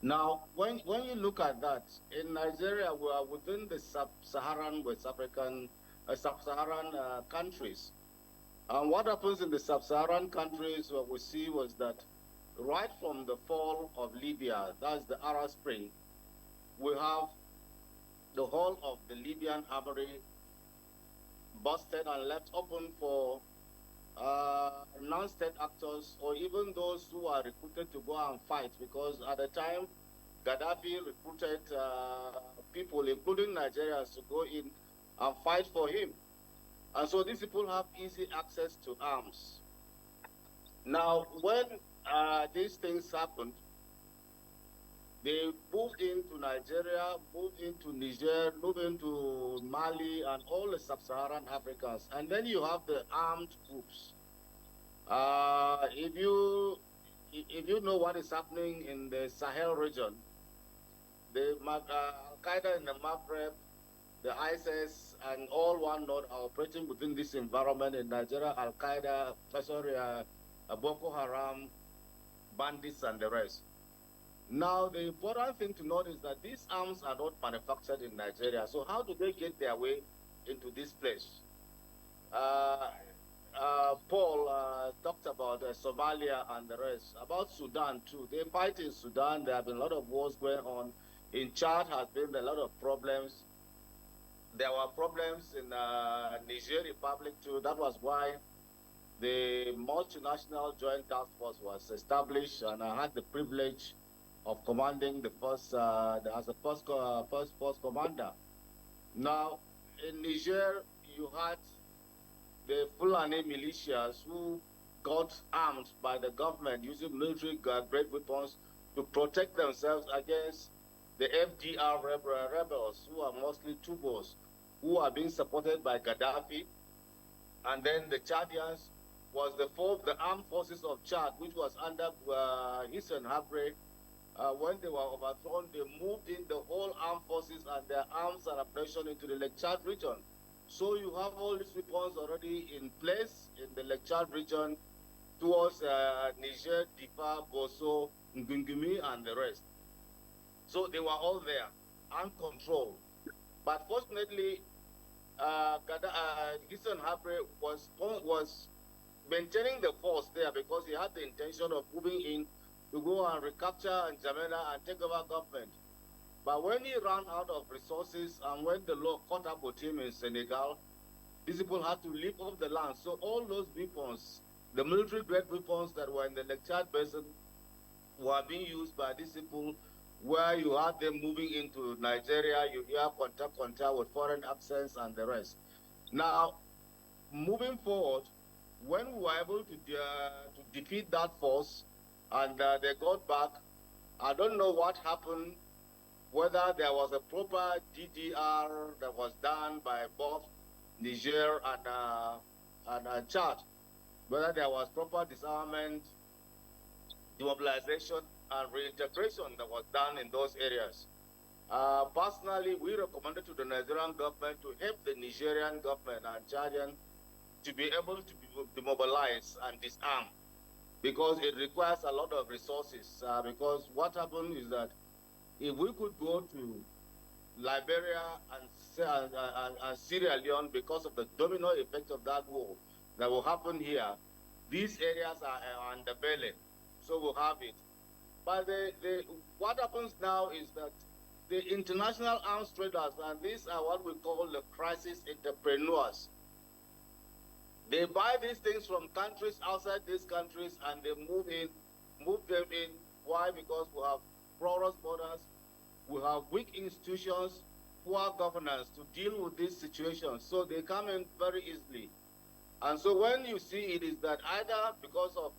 Now, when you look at that, in Nigeria, we are within the sub-Saharan West African, sub-Saharan countries. And what happens in the sub-Saharan countries, what we see was that right from the fall of Libya, that's the Arab Spring, we have the whole of the Libyan armory busted and left open for non-state actors or even those who are recruited to go and fight, because at the time, Gaddafi recruited people, including Nigerians, to go in and fight for him. And so these people have easy access to arms. Now, when these things happened, They moved into Nigeria, moved into Niger, moved into Mali, and all the sub-Saharan Africans. And then you have the armed groups. If you know what is happening in the Sahel region, the Al-Qaeda in the Maghreb, the ISIS, and all one node are operating within this environment in Nigeria, Al-Qaeda, Boko Haram, bandits, and the rest. Now, the important thing to note is that these arms are not manufactured in Nigeria. So how do they get their way into this place? Paul talked about Somalia and the rest. About Sudan, too. They fight in Sudan. There have been a lot of wars going on. In Chad has been a lot of problems. There were problems in Niger Republic, too. That was why the multinational joint task force was established, and I had the privilege of commanding the first, as a first force commander. Now, in Niger, you had the Fulani militias who got armed by the government using military-grade weapons to protect themselves against the FDR rebels, who are mostly Tubos, who are being supported by Gaddafi. And then the Chadians was the armed forces of Chad, which was under Hissène Habré. When they were overthrown, they moved in the whole armed forces and their arms and ammunition into the Lake Chad region. So you have all these weapons already in place in the Lake Chad region towards Niger, Difa, Boso, Ngungumi, and the rest. So they were all there, uncontrolled. But fortunately, Hissène Habré was maintaining the force there because he had the intention of moving in to go and recapture N'Djamena and take over government. But when he ran out of resources and when the law caught up with him in Senegal, these people had to leave off the land. So all those weapons, the military-grade weapons that were in the Lake Chad Basin, were being used by these people, where you had them moving into Nigeria, you hear contact with foreign accents and the rest. Now, moving forward, when we were able to defeat that force and they got back, I don't know what happened, whether there was a proper DDR that was done by both Niger and Chad, whether there was proper disarmament, demobilization, and reintegration that was done in those areas. Personally, we recommended to the Nigerian government to help the Nigerian government and Chadian to be able to demobilize and disarm, because it requires a lot of resources. Because what happened is that if we could go to Liberia and Sierra Leone, because of the domino effect of that war that will happen here, these areas are underbelly, so we'll have it. But what happens now is that the international arms traders, and these are what we call the crisis entrepreneurs, they buy these things from countries outside these countries and they move them in. Why? Because we have porous borders, we have weak institutions, poor governance to deal with these situations. So they come in very easily. And so when you see it is that either because of,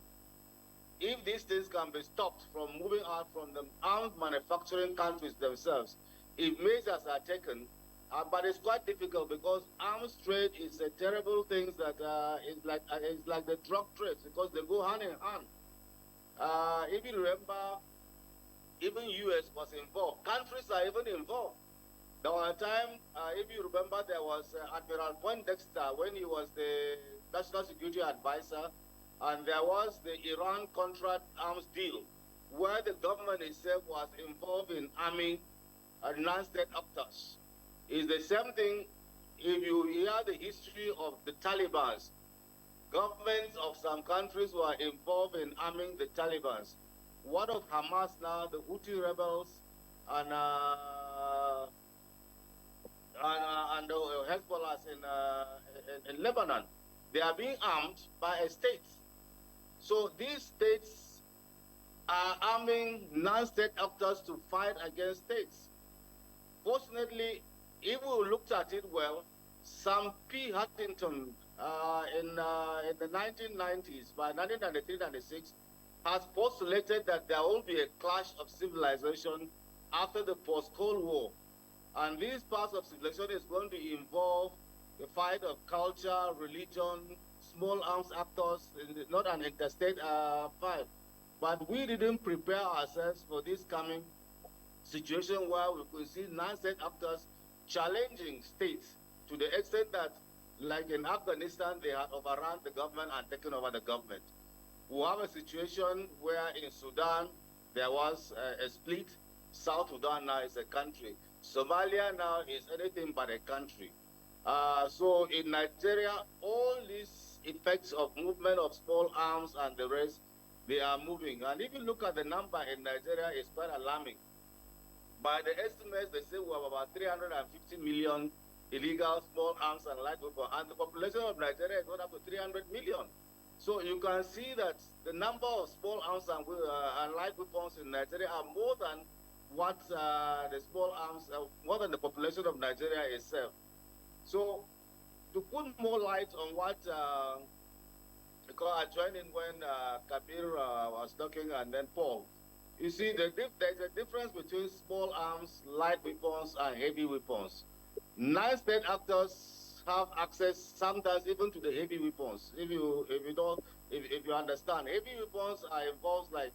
if these things can be stopped from moving out from the armed manufacturing countries themselves, if measures are taken, but it's quite difficult because arms trade is a terrible thing that is like the drug trade, because they go hand in hand. If you remember, even US was involved. Countries are even involved. There was a time, if you remember, there was Admiral Poindexter when he was the National Security Advisor, and there was the Iran-Contra arms deal, where the government itself was involved in arming non-state actors. It's the same thing if you hear the history of the Taliban. Governments of some countries were involved in arming the Taliban. What of Hamas now, the Houthi rebels, and the Hezbollah in Lebanon? They are being armed by a state. So these states are arming non-state actors to fight against states. Fortunately, if we looked at it well, Sam P. Huntington in the 1990s, by 1993-96, has postulated that there will be a clash of civilization after the post-Cold War. And this path of civilization is going to involve the fight of culture, religion, small arms actors, not an interstate fight. But we didn't prepare ourselves for this coming situation where we could see non-state actors challenging states to the extent that, like in Afghanistan, they had overrun the government and taken over the government. We have a situation where in Sudan, there was a split. South Sudan now is a country. Somalia now is anything but a country. So in Nigeria, all these effects of movement of small arms and the rest, they are moving. And if you look at the number in Nigeria, it's quite alarming. By the estimates, they say we have about 350 million illegal small arms and light weapons, and the population of Nigeria is not up to 300 million. So you can see that the number of small arms and light weapons in Nigeria are more than what the small arms, more than the population of Nigeria itself. So to put more light on what, because I joined in when Kabir was talking and then Paul, you see there's a difference between small arms, light weapons, and heavy weapons. Non-state actors have access sometimes even to the heavy weapons. If you understand, heavy weapons are involved like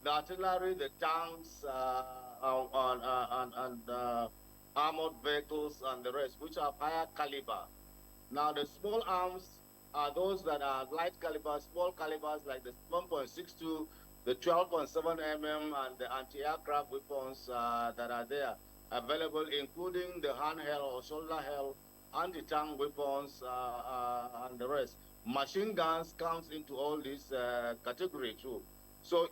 the artillery, the tanks, and armored vehicles and the rest, which are higher caliber. Now the small arms are those that are light caliber, small calibers like the 1.62, the 12.7 mm, and the anti-aircraft weapons that are there available, including the handheld or shoulder-held anti-tank weapons and the rest. Machine guns counts into all these categories too. So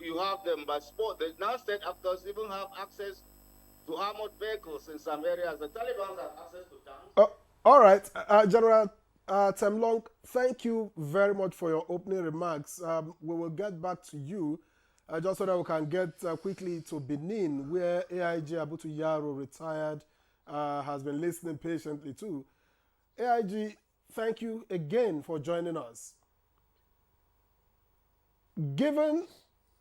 you have them, but the non-state actors even have access to armored vehicles in some areas. The Taliban have access to tanks. All right, General Temlong, thank you very much for your opening remarks. We will get back to you just so that we can get quickly to Benin, where AIG Abutu Yaro, retired, has been listening patiently too. AIG, thank you again for joining us. Given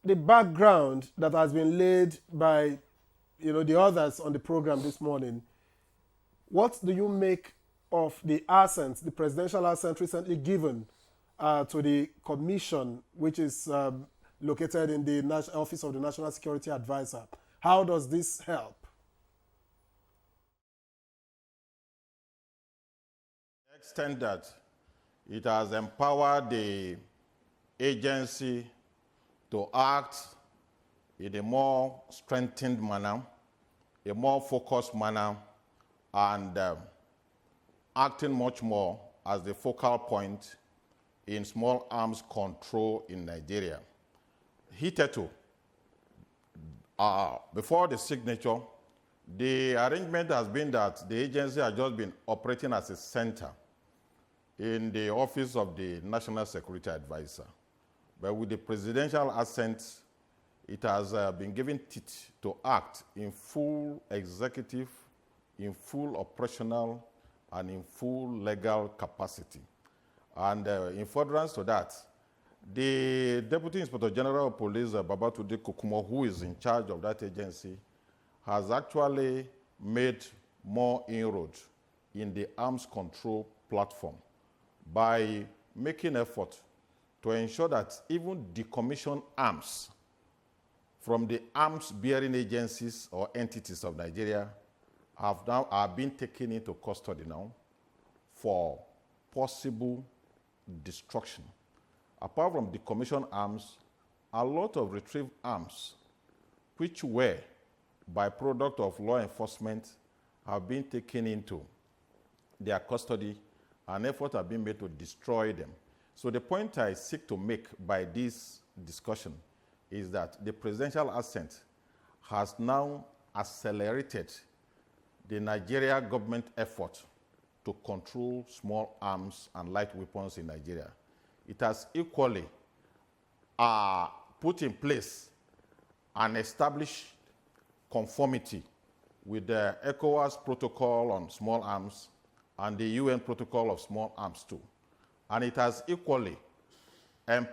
the background that has been laid by the others on the program this morning, what do you make of the assent, the presidential assent recently given to the commission, which is located in the Office of the National Security Advisor? How does this help? To the extent that it has empowered the agency to act in a more strengthened manner, a more focused manner, and acting much more as the focal point in small arms control in Nigeria. Hitherto, before the signature, the arrangement has been that the agency has just been operating as a center in the Office of the National Security Advisor. But with the presidential assent, it has been given teeth to act in full executive, in full operational, and in full legal capacity. And in furtherance to that, the Deputy Inspector General of Police, Babatunde Kokumo, who is in charge of that agency, has actually made more inroads in the arms control platform by making effort to ensure that even decommissioned arms from the arms-bearing agencies or entities of Nigeria are being taken into custody now for possible destruction. Apart from decommissioned arms, a lot of retrieved arms, which were byproduct of law enforcement, have been taken into their custody, and efforts have been made to destroy them. So the point I seek to make by this discussion is that the presidential assent has now accelerated the Nigeria government effort to control small arms and light weapons in Nigeria. It has equally put in place an established conformity with the ECOWAS protocol on small arms and the UN protocol of small arms too. And it has equally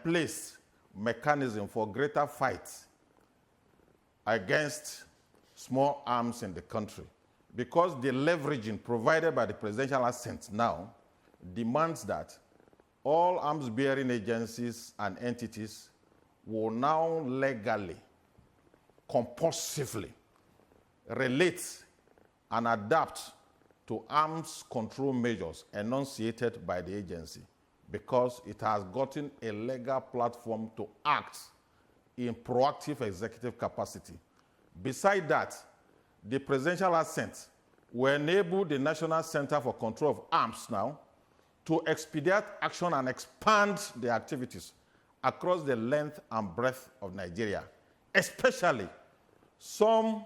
placed mechanism for greater fight against small arms in the country, because the leveraging provided by the presidential assent now demands that all arms-bearing agencies and entities will now legally, compulsively relate and adapt to arms control measures enunciated by the agency, because it has gotten a legal platform to act in proactive executive capacity. Beside that, the presidential assent will enable the National Center for Control of Arms now to expedite action and expand their activities across the length and breadth of Nigeria, especially some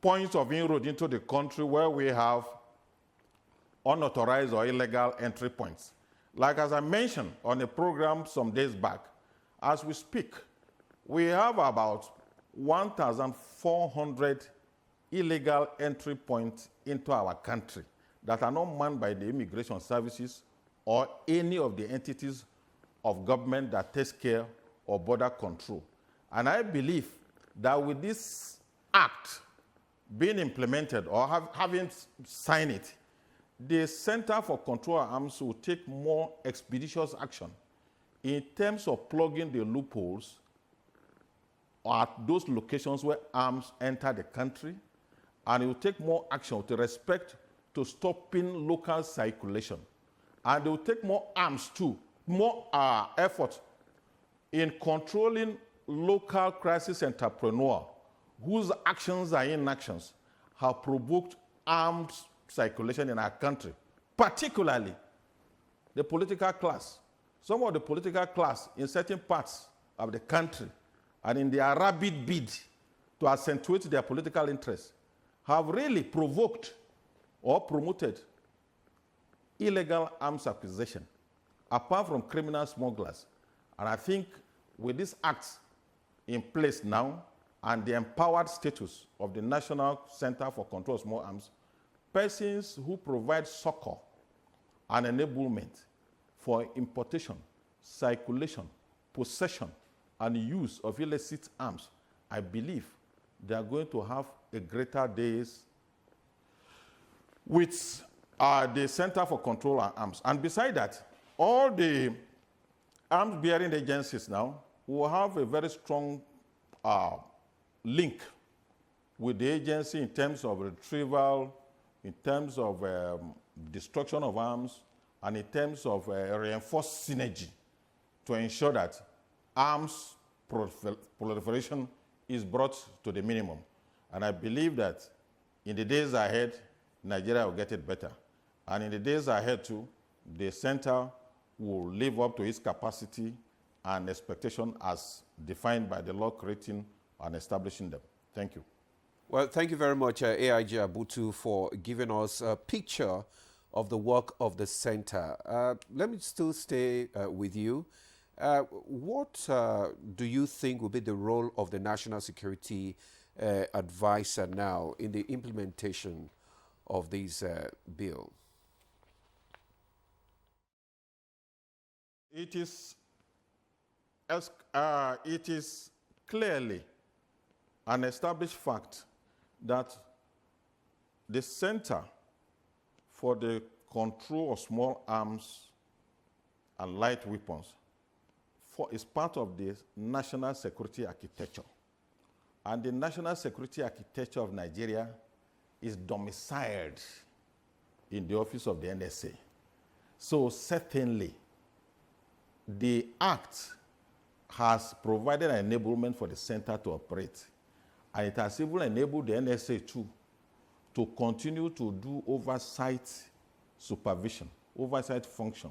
points of inroad into the country where we have unauthorized or illegal entry points. Like as I mentioned on a program some days back, as we speak, we have about 1,400 illegal entry points into our country that are not manned by the immigration services or any of the entities of government that takes care of border control. And I believe that with this act being implemented or having signed it, the Center for Control of Arms will take more expeditious action in terms of plugging the loopholes at those locations where arms enter the country, and it will take more action with respect to stopping local circulation. And they will take more arms too, more effort in controlling local crisis entrepreneurs whose actions and inactions have provoked arms circulation in our country, particularly the political class. Some of the political class in certain parts of the country and in their rabid bid to accentuate their political interests have really provoked or promoted illegal arms acquisition, apart from criminal smugglers. And I think with this act in place now and the empowered status of the National Center for Control of Small Arms, persons who provide succor and enablement for importation, circulation, possession, and use of illicit arms, I believe they are going to have a greater days with the Center for Control of Arms. And beside that, all the arms-bearing agencies now will have a very strong link with the agency in terms of retrieval, in terms of destruction of arms, and in terms of reinforced synergy to ensure that arms proliferation is brought to the minimum. And I believe that in the days ahead, Nigeria will get it better. And in the days ahead too, the center will live up to its capacity and expectation as defined by the law creating and establishing them. Thank you. Well, thank you very much, AIG Abutu, for giving us a picture of the work of the center. Let me still stay with you. What do you think will be the role of the National Security Advisor now in the implementation of this bill? It is clearly an established fact that the Center for the Control of Small Arms and Light Weapons is part of the national security architecture. And the national security architecture of Nigeria is domiciled in the office of the NSA. So certainly, the Act has provided an enablement for the center to operate. And it has even enabled the NSA too to continue to do oversight supervision, oversight function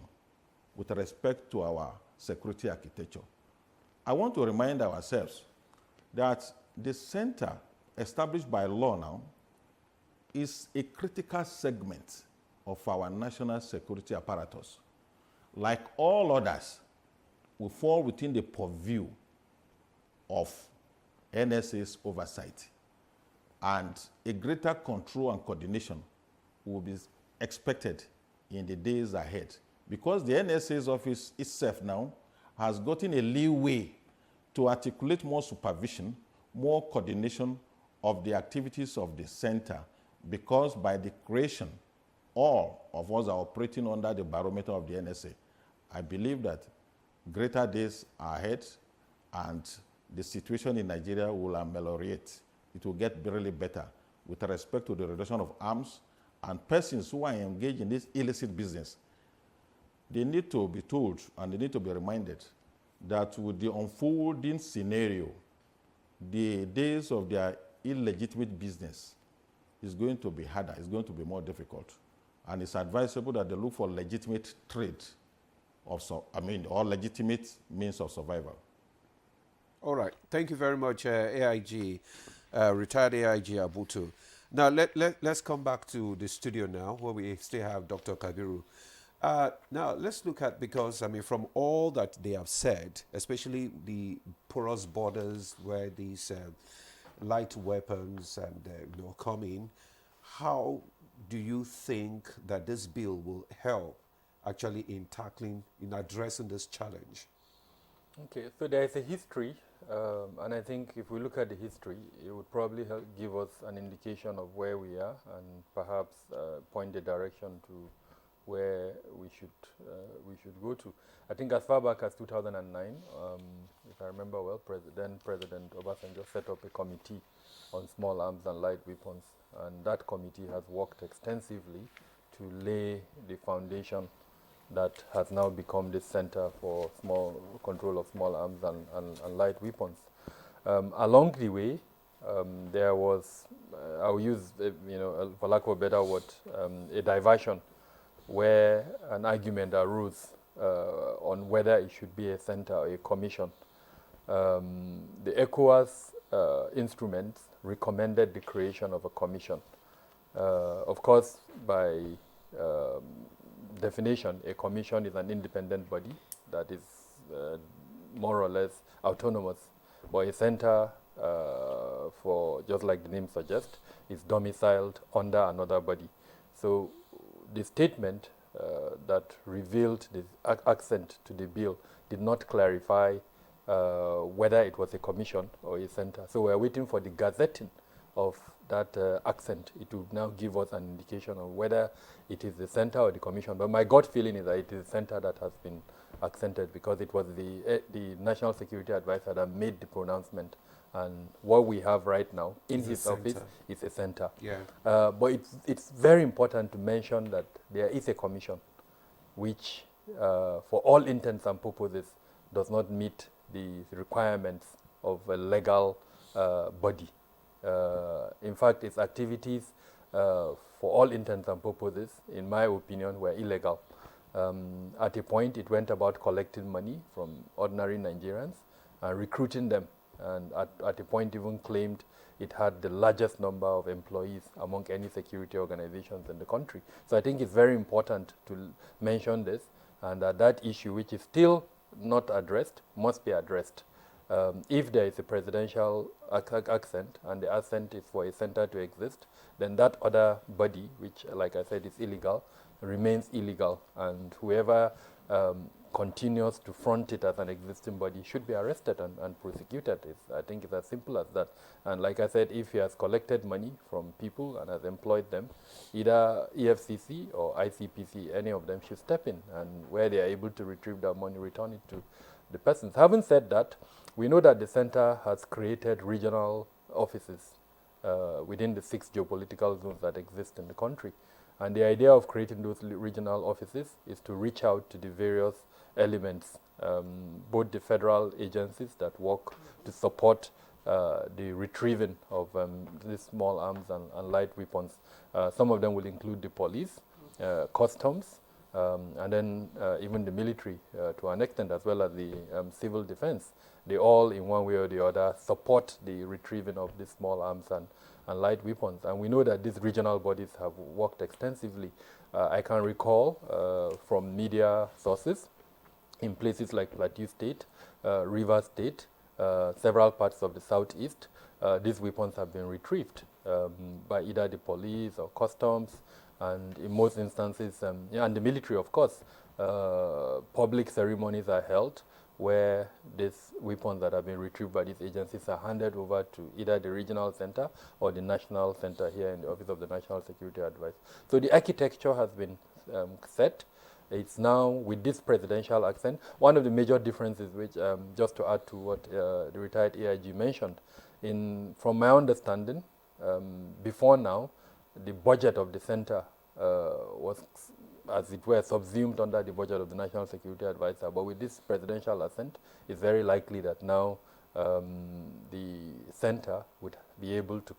with respect to our security architecture. I want to remind ourselves that the center established by law now is a critical segment of our national security apparatus. Like all others, will fall within the purview of NSA's oversight. And a greater control and coordination will be expected in the days ahead, because the NSA's office itself now has gotten a leeway to articulate more supervision, more coordination of the activities of the center, because by the creation, all of us are operating under the barometer of the NSA. I believe that greater days are ahead, and the situation in Nigeria will ameliorate. It will get really better with respect to the reduction of arms and persons who are engaged in this illicit business. They need to be told and they need to be reminded that with the unfolding scenario, the days of their illegitimate business is going to be harder, it's going to be more difficult. And it's advisable that they look for legitimate trade or legitimate means of survival. All right. Thank you very much, AIG, retired AIG Abutu. Now, let's come back to the studio now, where we still have Dr. Kabiru. Now, let's look at, because, I mean, from all that they have said, especially the porous borders where these light weapons and come in, how do you think that this bill will help actually in addressing this challenge? Okay, so there is a history, and I think if we look at the history, it would probably help give us an indication of where we are and perhaps point the direction to where we should go to. I think as far back as 2009, if I remember well, President Obasanjo set up a committee on small arms and light weapons, and that committee has worked extensively to lay the foundation that has now become the center for control of small arms and light weapons. Along the way, there was, I'll use, for lack of a better word, a diversion where an argument arose on whether it should be a center or a commission. The ECOWAS instruments recommended the creation of a commission. Of course, by definition, a commission is an independent body that is more or less autonomous, but a center, for just like the name suggests, is domiciled under another body. So the statement that revealed the accent to the bill did not clarify whether it was a commission or a center. So we're waiting for the gazetting of that accent. It will now give us an indication of whether it is the center or the commission. But my gut feeling is that it is the center that has been accented, because it was the National Security Advisor that made the pronouncement. And what we have right now in his office is a center. Yeah. But it's very important to mention that there is a commission which, for all intents and purposes, does not meet the requirements of a legal body. In fact, its activities, for all intents and purposes, in my opinion, were illegal. At a point, it went about collecting money from ordinary Nigerians and recruiting them, and at a point even claimed it had the largest number of employees among any security organizations in the country. So I think it's very important to mention this, and that issue, which is still not addressed, must be addressed. If there is a presidential accent, and the accent is for a center to exist, then that other body, which, like I said, is illegal, remains illegal, and whoever continues to front it as an existing body should be arrested and prosecuted. I think it's as simple as that. And like I said, if he has collected money from people and has employed them, either EFCC or ICPC, any of them should step in, and where they are able to retrieve that money, return it to the persons. Having said that, we know that the center has created regional offices within the 6 geopolitical zones that exist in the country. And the idea of creating those regional offices is to reach out to the various elements, both the federal agencies that work to support the retrieving of these small arms and light weapons. Some of them will include the police, customs, and then even the military to an extent, as well as the civil defense. They all, in one way or the other, support the retrieving of these small arms and light weapons. And we know that these regional bodies have worked extensively. I can recall from media sources in places like Plateau State, Rivers State, several parts of the southeast, these weapons have been retrieved by either the police or customs, and in most instances, and the military, of course. Public ceremonies are held where these weapons that have been retrieved by these agencies are handed over to either the regional center or the national center here in the Office of the National Security Advice. So the architecture has been set. It's now with this presidential accent. One of the major differences, which just to add to what the retired AIG mentioned, from my understanding, before now, the budget of the center was, as it were, subsumed under the budget of the National Security Advisor. But with this presidential assent, it's very likely that now the center would be able to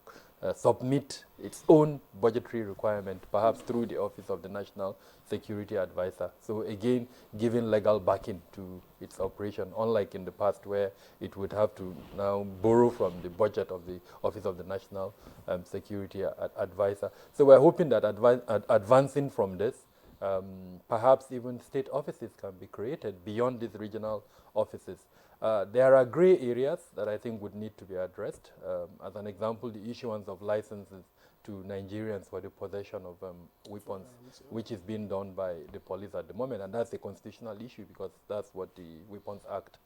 submit its own budgetary requirement, perhaps through the Office of the National Security Advisor. So again, giving legal backing to its operation, unlike in the past where it would have to now borrow from the budget of the Office of the National Security Advisor. So we're hoping that advancing from this, perhaps even state offices can be created beyond these regional offices. There are gray areas that I think would need to be addressed. As an example, the issuance of licenses to Nigerians for the possession of weapons, which is being done by the police at the moment. And that's a constitutional issue because that's what the Weapons Act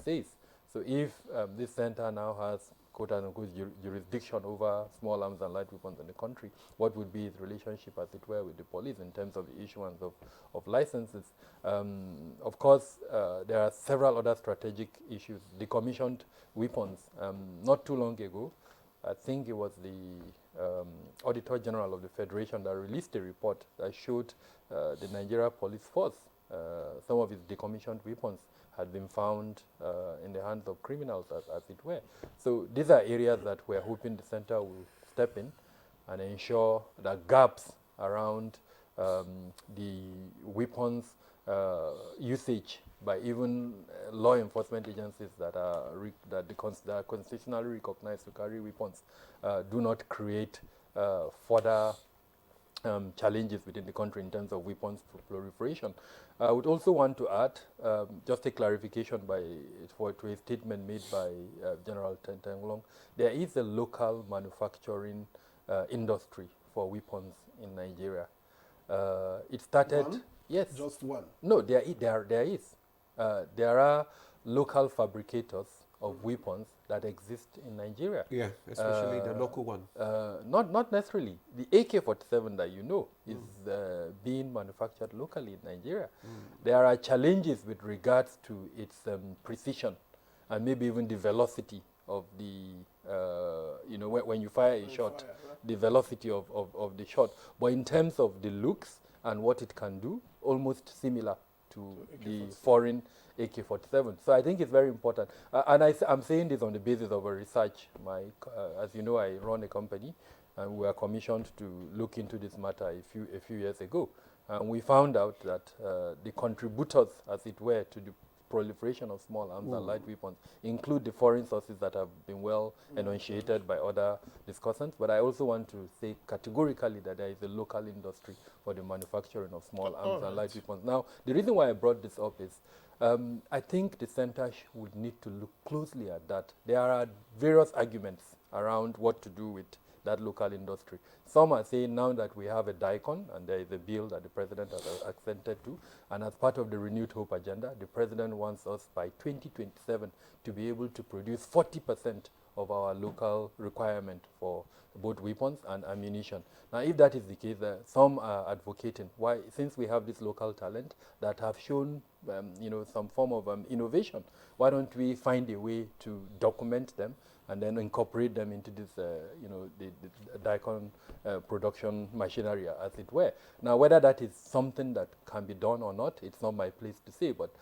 says. So if this center now has quote-unquote jurisdiction over small arms and light weapons in the country, what would be its relationship, as it were, with the police in terms of the issuance of licenses? Of course, there are several other strategic issues. Decommissioned weapons. Not too long ago, I think it was the Auditor General of the Federation that released a report that showed the Nigeria Police Force, some of its decommissioned weapons had been found in the hands of criminals, as it were. So these are areas that we're hoping the center will step in and ensure that gaps around the weapons usage by even law enforcement agencies that are constitutionally recognized to carry weapons do not create further challenges within the country in terms of weapons proliferation. I would also want to add just a clarification to a statement made by General Tentenglong. There is a local manufacturing industry for weapons in Nigeria. It started... One? Yes. Just one? No, there is. There are local fabricators of weapons that exist in Nigeria. Yeah, especially the local one. Not necessarily. The AK-47 that you know is being manufactured locally in Nigeria. There are challenges with regards to its precision and maybe even the velocity of the, when you fire a shot, the velocity of the shot. But in terms of the looks and what it can do, almost similar to the foreign AK-47. So I think it's very important. And I'm saying this on the basis of a research. As you know, I run a company, and we were commissioned to look into this matter a few years ago. And we found out that the contributors, as it were, to the proliferation of small arms and light weapons include the foreign sources that have been well enunciated by other discussants. But I also want to say categorically that there is a local industry for the manufacturing of small arms and light weapons. Now, the reason why I brought this up is I think the center would need to look closely at that. There are various arguments around what to do with that local industry. Some are saying now that we have a DICON, and there is a bill that the president has accented to, and as part of the Renewed Hope agenda, the president wants us by 2027 to be able to produce 40% of our local requirement for both weapons and ammunition. Now, if that is the case, some are advocating why, since we have this local talent that have shown, some form of innovation, why don't we find a way to document them and then incorporate them into this, the DICON production machinery, as it were. Now, whether that is something that can be done or not, it's not my place to say, but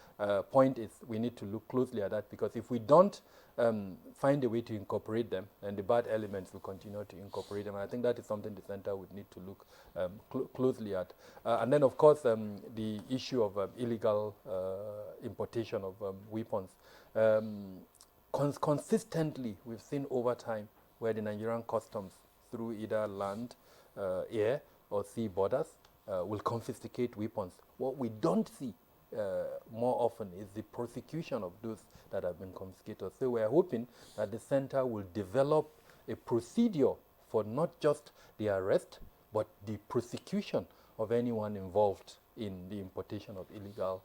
point is we need to look closely at that, because if we don't find a way to incorporate them, then the bad elements will continue to incorporate them. And I think that is something the center would need to look closely at. And then, of course, the issue of illegal importation of weapons. Consistently, we've seen over time where the Nigerian customs, through either land, air, or sea borders, will confiscate weapons. What we don't see more often is the prosecution of those that have been confiscated. So we're hoping that the center will develop a procedure for not just the arrest, but the prosecution of anyone involved in the importation of illegal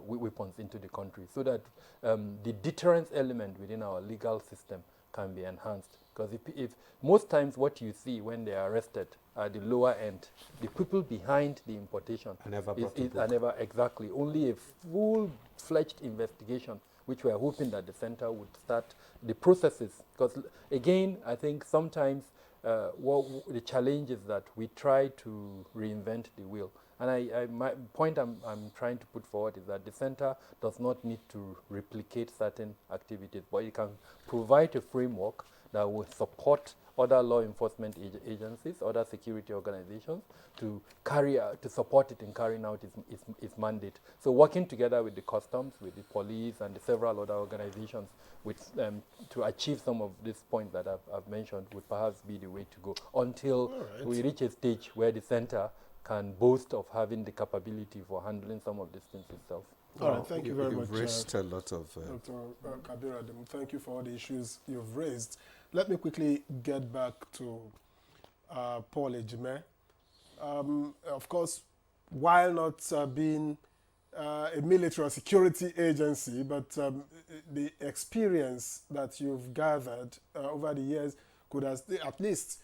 weapons into the country, so that the deterrence element within our legal system can be enhanced. Because if most times what you see when they are arrested at the lower end, the people behind the importation are never are never exactly. Only a full-fledged investigation, which we are hoping that the center would start the processes. Because again, I think sometimes the challenge is that we try to reinvent the wheel. And my point I'm trying to put forward is that the center does not need to replicate certain activities, but it can provide a framework that will support other law enforcement agencies, other security organizations to support it in carrying out its mandate. So working together with the customs, with the police and the several other organizations to achieve some of these points that I've mentioned would perhaps be the way to go until we reach a stage where the center can boast of having the capability for handling some of these things itself. All right, thank you very much. You've raised a lot of... Dr. Kabir Adam, thank you for all the issues you've raised. Let me quickly get back to Paul Ejime. Of course, while not being a military or security agency, but the experience that you've gathered over the years could at least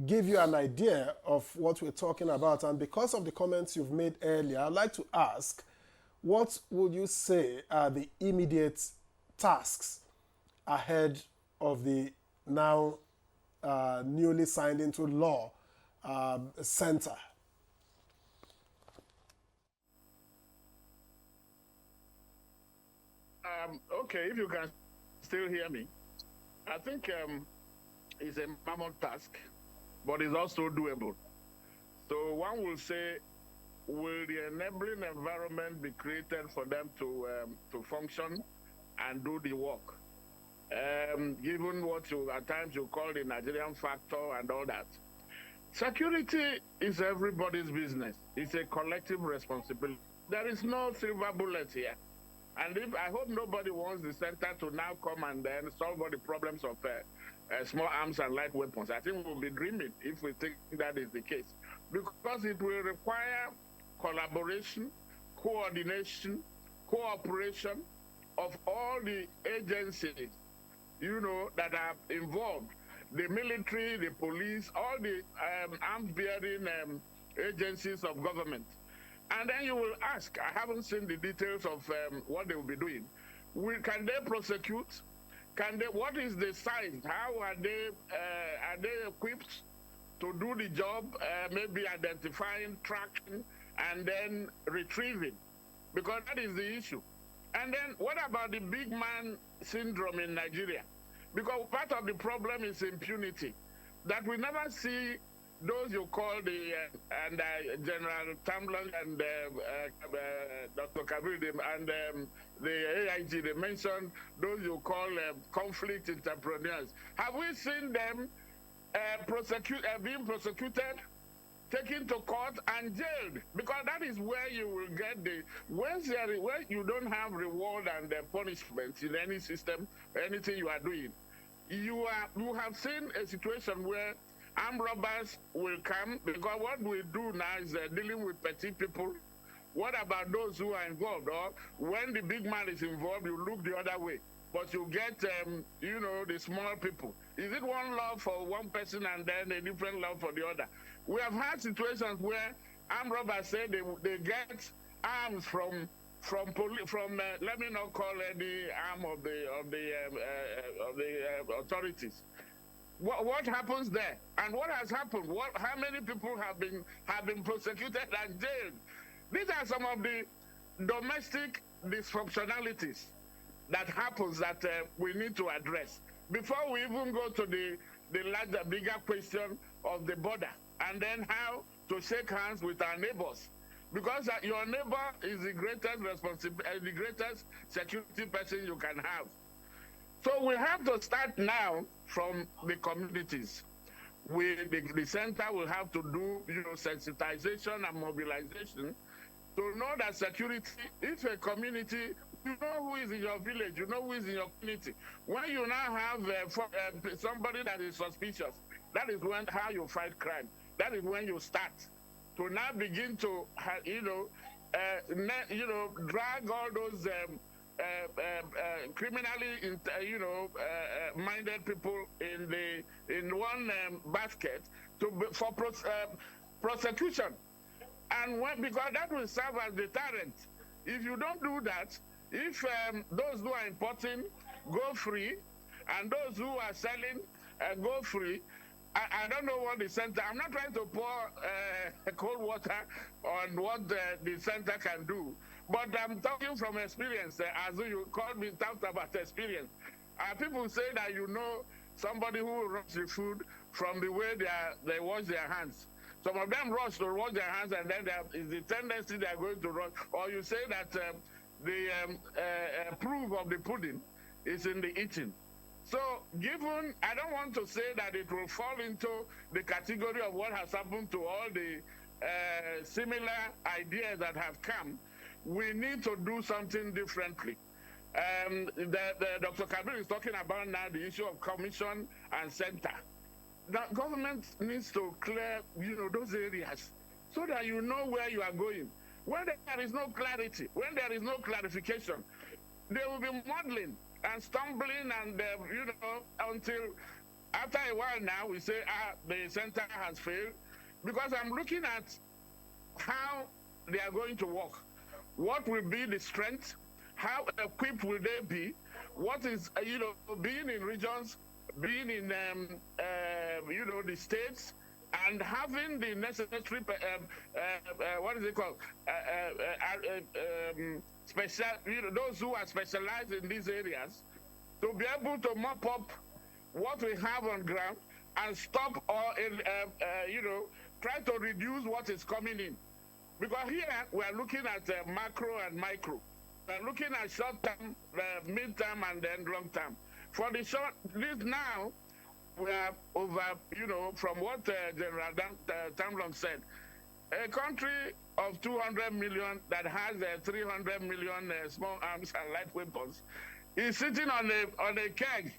give you an idea of what we're talking about. And because of the comments you've made earlier, I'd like to ask, what would you say are the immediate tasks ahead of the now newly signed into law center? Okay, if you can still hear me, I think it's a mammoth task, but it's also doable. So one will say, will the enabling environment be created for them to function and do the work? Given what you at times you call the Nigerian factor and all that. Security is everybody's business. It's a collective responsibility. There is no silver bullet here. And I hope nobody wants the center to now come and then solve all the problems of small arms and light weapons. I think we'll be dreaming if we think that is the case. Because it will require collaboration, coordination, cooperation of all the agencies, that are involved. The military, the police, all the arms-bearing agencies of government. And then you will ask, I haven't seen the details of what they will be doing. Can they prosecute? What is the size? How are they equipped to do the job? Maybe identifying, tracking, and then retrieving, because that is the issue. And then what about the big man syndrome in Nigeria? Because part of the problem is impunity, that we never see those you call the General Tamblon and Dr. Kabir and the AIG, they mentioned those you call conflict entrepreneurs. Have we seen them being prosecuted, taken to court and jailed? Because that is where you will get where you don't have reward and punishment in any system, anything you are doing. You have seen a situation where armed robbers will come, because what we do now is dealing with petty people. What about those who are involved? Or when the big man is involved, you look the other way, but you get, the small people. Is it one law for one person and then a different law for the other? We have had situations where armed robbers say they get arms from let me not call any arm of the authorities. What happens there? And what has happened? How many people have been prosecuted and jailed? These are some of the domestic dysfunctionalities that happens that we need to address before we even go to the larger, bigger question of the border, and then how to shake hands with our neighbors. Because your neighbor is the greatest responsibility, the greatest security person you can have. So we have to start now from the communities. The center will have to do sensitization and mobilization to know that security, if a community, you know who is in your village, you know who is in your community. When you now have somebody that is suspicious, that is how you fight crime. That is when you start to now begin to, drag all those criminally, minded people in one basket for prosecution, and because that will serve as deterrent. If you don't do that, if those who are importing go free, and those who are selling go free, I don't know what the center. I'm not trying to pour cold water on what the center can do, but I'm talking from experience. As you called me, talked about experience. People say that you know somebody who runs the food from the way they wash their hands. Some of them rush to wash their hands, and then there is the tendency they are going to rush. Or you say that the proof of the pudding is in the eating. So, given, I don't want to say that it will fall into the category of what has happened to all the similar ideas that have come, we need to do something differently. Dr. Kabir is talking about now the issue of commission and center. The government needs to clear, those areas so that you know where you are going. When there is no clarity, when there is no clarification, they will be muddling and stumbling, and until after a while now we say, the center has failed, because I'm looking at how they are going to work. What will be the strength? How equipped will they be? What is, being in regions, being in, the states, and having the necessary, what is it called? Special, those who are specialized in these areas, to be able to mop up what we have on ground and stop or, try to reduce what is coming in. Because here we are looking at macro and micro. We are looking at short term, mid-term, and then long term. For the short, this now, we are over, from what General Tamlon said, a country of 200 million that has 300 million small arms and light weapons is sitting on a keg,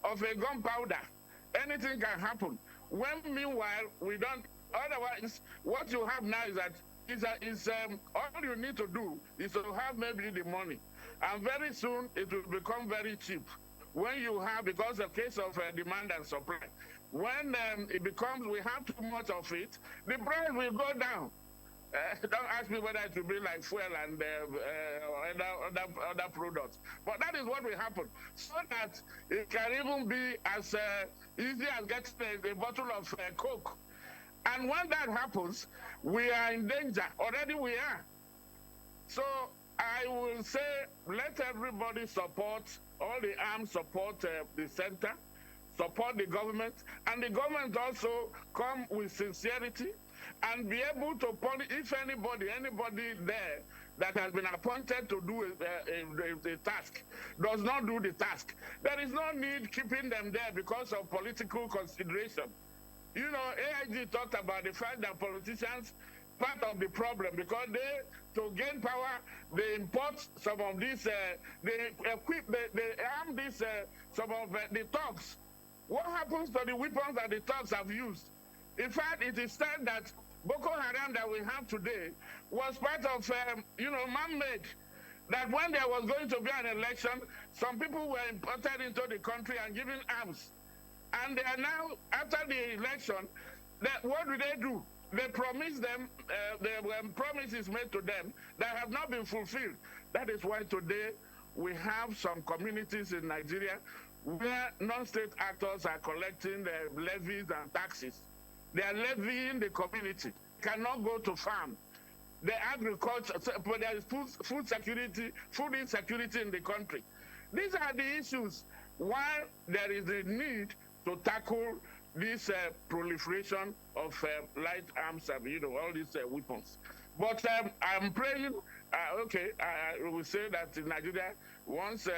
of a gunpowder. Anything can happen. When meanwhile we don't. Otherwise, what you have now is that all you need to do is to have maybe the money, and very soon it will become very cheap. When you have, because of case of demand and supply, when it becomes, we have too much of it, the price will go down. Don't ask me whether it will be like fuel and other products. But that is what will happen. So that it can even be as easy as getting a bottle of Coke. And when that happens, we are in danger. Already we are. So I will say, let everybody support, all the arms support the center, support the government, and the government also come with sincerity and be able to punish, if anybody there that has been appointed to do a task does not do the task, there is no need keeping them there because of political consideration. AIG talked about the fact that politicians, part of the problem, because to gain power, they import some of these, they arm these, some of the thugs. What happens to the weapons that the thugs have used? In fact, it is said that Boko Haram that we have today was part of, man-made. That when there was going to be an election, some people were imported into the country and given arms. And they are now, after the election, what do? They promise them, there were promises made to them that have not been fulfilled. That is why today we have some communities in Nigeria where non-state actors are collecting the levies and taxes. They are levying the community, cannot go to farm. The agriculture, but there is food security, food insecurity in the country. These are the issues why there is a need to tackle this proliferation of light arms and all these weapons. But I'm praying, I will say that in Nigeria, once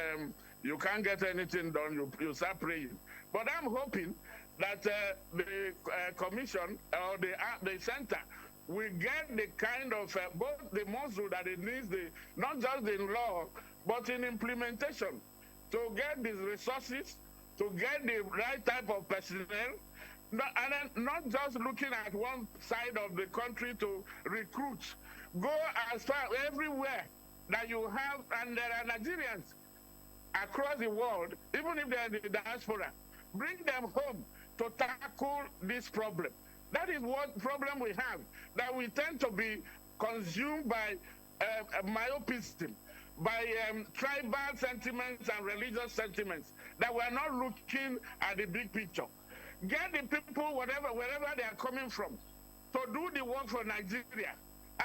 you can't get anything done, you start praying. But I'm hoping that the commission or the center will get the kind of both the muscle that it needs, not just in law, but in implementation, to get these resources, to get the right type of personnel, And then not just looking at one side of the country to recruit. Go as far everywhere that you have, and there are Nigerians across the world, even if they're in the diaspora. Bring them home to tackle this problem. That is what problem we have, that we tend to be consumed by myopism, by tribal sentiments and religious sentiments, that we're not looking at the big picture. Get the people, wherever they are coming from, to do the work for Nigeria.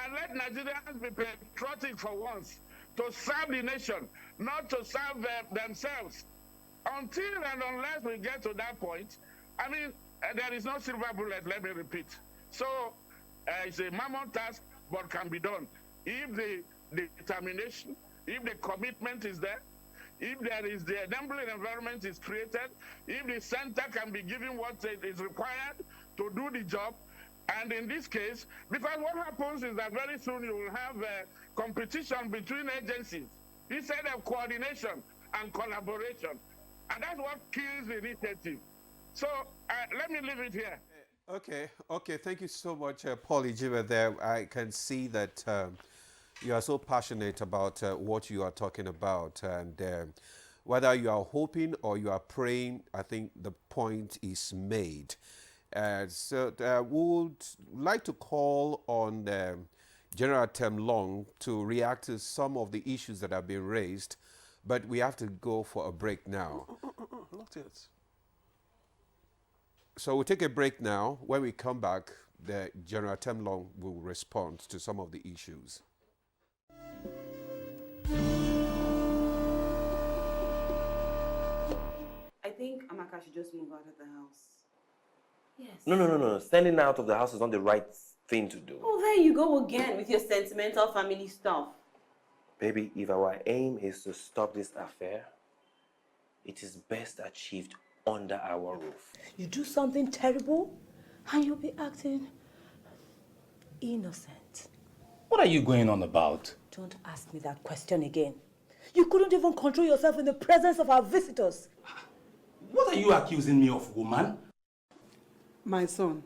And let Nigerians be patriotic for once, to serve the nation, not to serve themselves. Until and unless we get to that point, I mean, there is no silver bullet, let me repeat. So it's a mammoth task, but can be done. If the determination, if the commitment is there, if there is the enabling environment is created, if the center can be given what is required to do the job, and in this case, because what happens is that very soon you will have a competition between agencies instead of coordination and collaboration. And that's what kills the initiative. So let me leave it here. Okay, thank you so much, Paul Ijibe there. I can see that you are so passionate about what you are talking about, and whether you are hoping or you are praying, I think the point is made. So we would like to call on General Temlong to react to some of the issues that have been raised, but we have to go for a break now. Not yet. So we'll take a break now. When we come back, the General Temlong will respond to some of the issues. I think Amaka should just move out of the house. Yes. No. Standing out of the house is not the right thing to do. Oh, there you go again with your sentimental family stuff. Baby, if our aim is to stop this affair, it is best achieved under our roof. You do something terrible and you'll be acting innocent. What are you going on about? Don't ask me that question again. You couldn't even control yourself in the presence of our visitors. What are you accusing me of, woman? My son,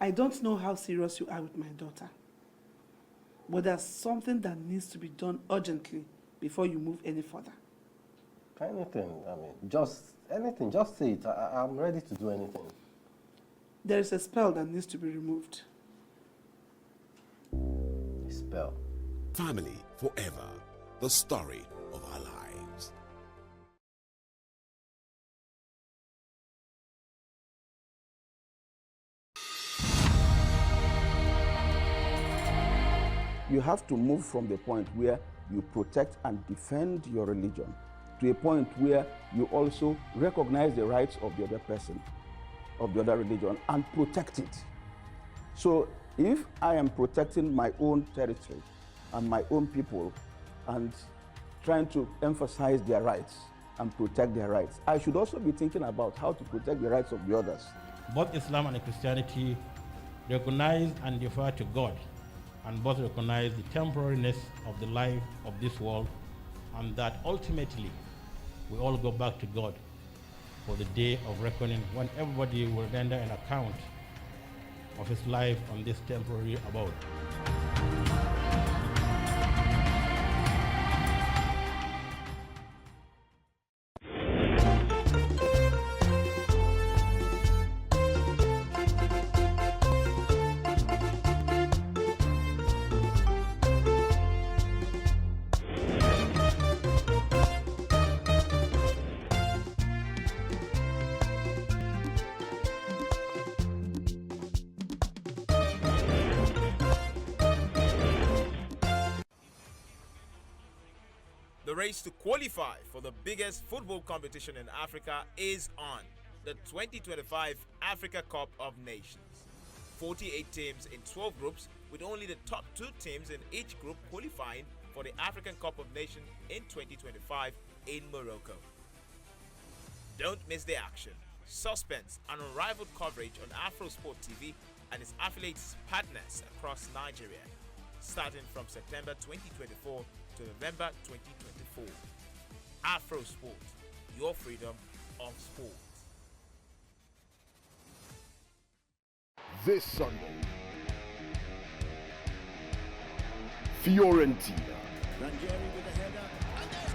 I don't know how serious you are with my daughter, but there's something that needs to be done urgently before you move any further. Anything, just anything, just say it. I'm ready to do anything. There is a spell that needs to be removed. A spell? Family forever. The story of our lives. You have to move from the point where you protect and defend your religion to a point where you also recognize the rights of the other person, of the other religion, and protect it. So if I am protecting my own territory and my own people and trying to emphasize their rights and protect their rights, I should also be thinking about how to protect the rights of the others. Both Islam and Christianity recognize and defer to God, and both recognize the temporariness of the life of this world, and that ultimately we all go back to God for the day of reckoning, when everybody will render an account of his life on this temporary abode. The race to qualify for the biggest football competition in Africa is on, the 2025 Africa Cup of Nations. 48 teams in 12 groups, with only the top 2 teams in each group qualifying for the African Cup of Nations in 2025 in Morocco. Don't miss the action, suspense and unrivaled coverage on AfroSport TV and its affiliates partners across Nigeria, starting from September 2024 to November 2024. AfroSport, your freedom of sport. this Sunday. Fiorentina. Ranieri with a header, and there's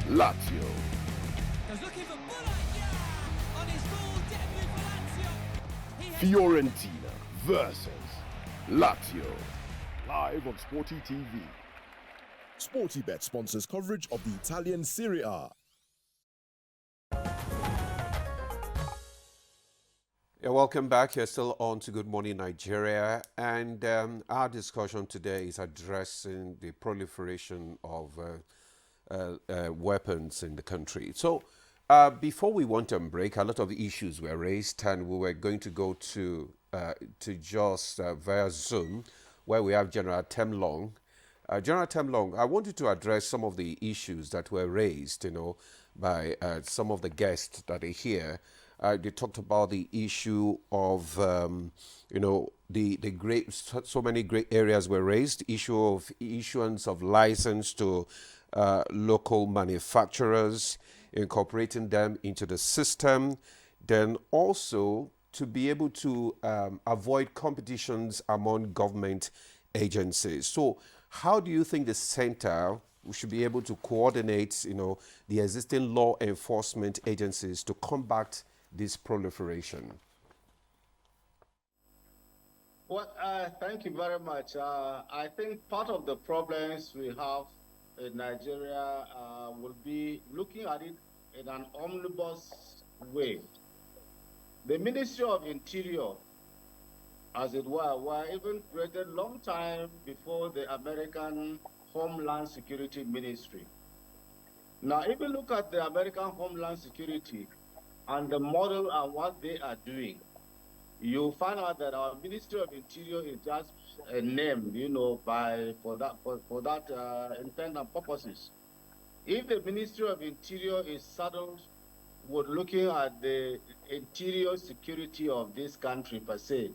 goal. Lazio. He's looking for Bullock, on his full debut for Lazio. Fiorentina versus Lazio. Live on Sporty TV. SportyBet sponsors coverage of the Italian Serie A. Yeah, welcome back. You're still on to Good Morning Nigeria, and our discussion today is addressing the proliferation of weapons in the country. So before we went on break, a lot of issues were raised, and we were going to go to Jos via Zoom, where we have General Temlong. General Temlong, I wanted to address some of the issues that were raised, by some of the guests that are here. They talked about the issue of, the great, so many great areas were raised, issue of issuance of license to local manufacturers, incorporating them into the system, then also to be able to avoid competitions among government agencies. So how do you think the center should be able to coordinate, the existing law enforcement agencies to combat this proliferation? Well, thank you very much. I think part of the problems we have in Nigeria will be looking at it in an omnibus way. The Ministry of Interior, as it were even created long time before the American Homeland Security Ministry. Now, if you look at the American Homeland Security and the model and what they are doing, you find out that our Ministry of Interior is just a name, for that intent and purposes. If the Ministry of Interior is saddled with looking at the interior security of this country per se,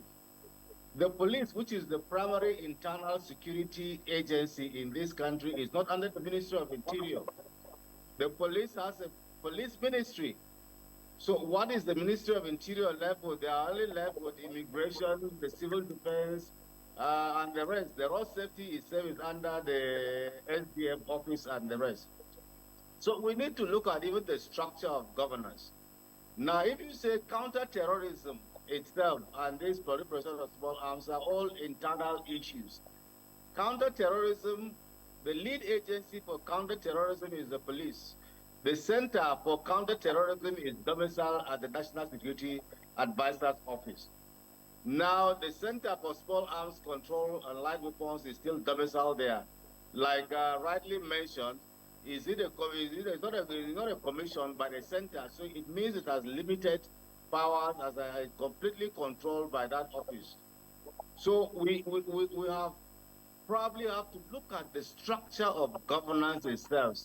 the police, which is the primary internal security agency in this country, is not under the Ministry of Interior. The police has a police ministry. So what is the Ministry of Interior left with? They are only left with immigration, the civil defense, and the rest. The road safety itself is under the SDF office and the rest. So we need to look at even the structure of governance. Now, if you say counter-terrorism itself and this proliferation of small arms are all internal issues. Counter-terrorism, the lead agency for counter-terrorism is the police. The Center for Counter-Terrorism is domiciled at the National Security Advisor's Office. Now, the Center for Small Arms Control and Light Weapons is still domiciled there. Like rightly mentioned, it's not a commission by the center, so it means it has limited powers as completely controlled by that office. So we probably have to look at the structure of governance itself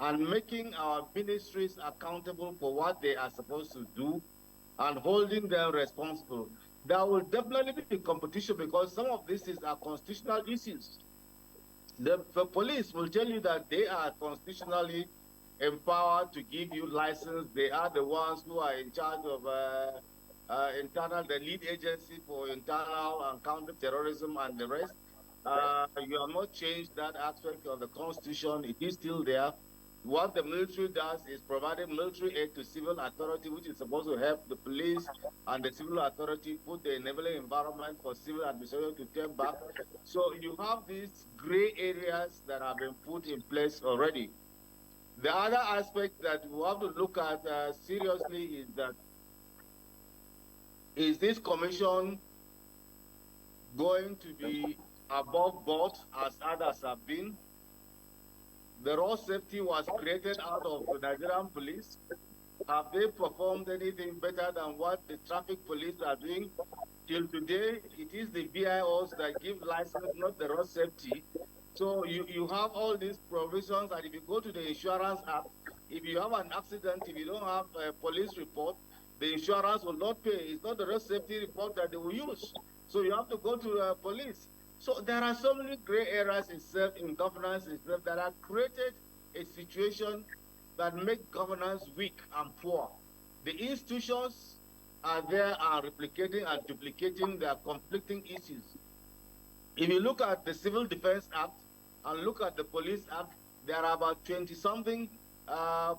and making our ministries accountable for what they are supposed to do and holding them responsible. There will definitely be competition because some of these are constitutional issues. The police will tell you that they are constitutionally empowered to give you license. They are the ones who are in charge of the lead agency for internal and counter-terrorism and the rest. You have not changed that aspect of the Constitution. It is still there. What the military does is providing military aid to civil authority, which is supposed to help the police and the civil authority put the enabling environment for civil administration to turn back. So you have these gray areas that have been put in place already. The other aspect that we have to look at seriously is that, is this commission going to be above board as others have been? The road safety was created out of the Nigerian police. Have they performed anything better than what the traffic police are doing? Till today, it is the VIOs that give license, not the road safety. So you have all these provisions, and if you go to the Insurance Act, if you have an accident, if you don't have a police report, the insurance will not pay. It's not the road safety report that they will use. So you have to go to police. So there are so many gray areas itself in governance itself that have created a situation that make governance weak and poor. The institutions are there and replicating and duplicating their conflicting issues. If you look at the Civil Defense Act and look at the Police Act, there are about 20-something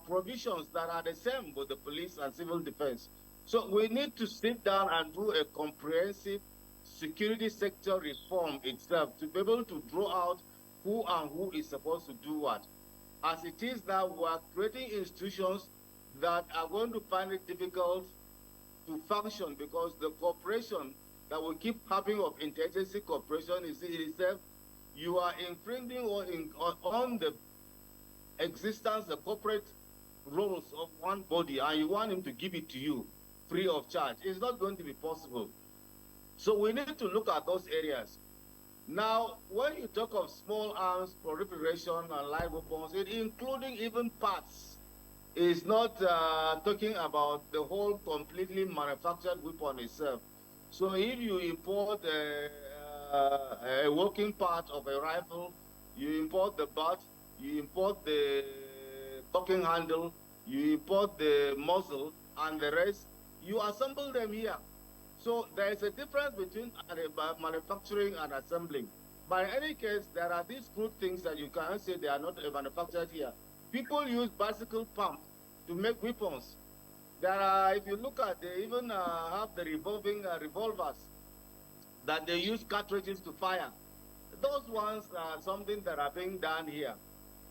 provisions that are the same with the police and civil defense. So we need to sit down and do a comprehensive security sector reform itself to be able to draw out who is supposed to do what. As it is now, we are creating institutions that are going to find it difficult to function because the cooperation that we keep having of interagency cooperation is in itself, you are infringing on the existence, the corporate roles of one body, and you want him to give it to you free of charge. It's not going to be possible. So we need to look at those areas. Now, when you talk of small arms, proliferation, and live weapons, it including even parts, is not talking about the whole completely manufactured weapon itself. So if you import a working part of a rifle, you import the butt, you import the cocking handle, you import the muzzle, and the rest, you assemble them here. So there is a difference between manufacturing and assembling. But in any case, there are these crude things that you can't say they are not manufactured here. People use bicycle pump to make weapons. There are, if you look at, they even have the revolving revolvers that they use cartridges to fire. Those ones are something that are being done here.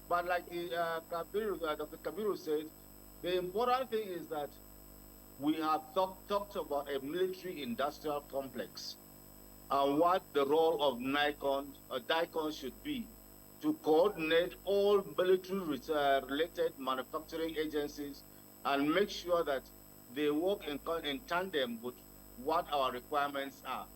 But like Dr. Kabiru said, the important thing is that we have talked about a military-industrial complex and what the role of DICON should be to coordinate all military-related manufacturing agencies and make sure that they work in tandem with what our requirements are.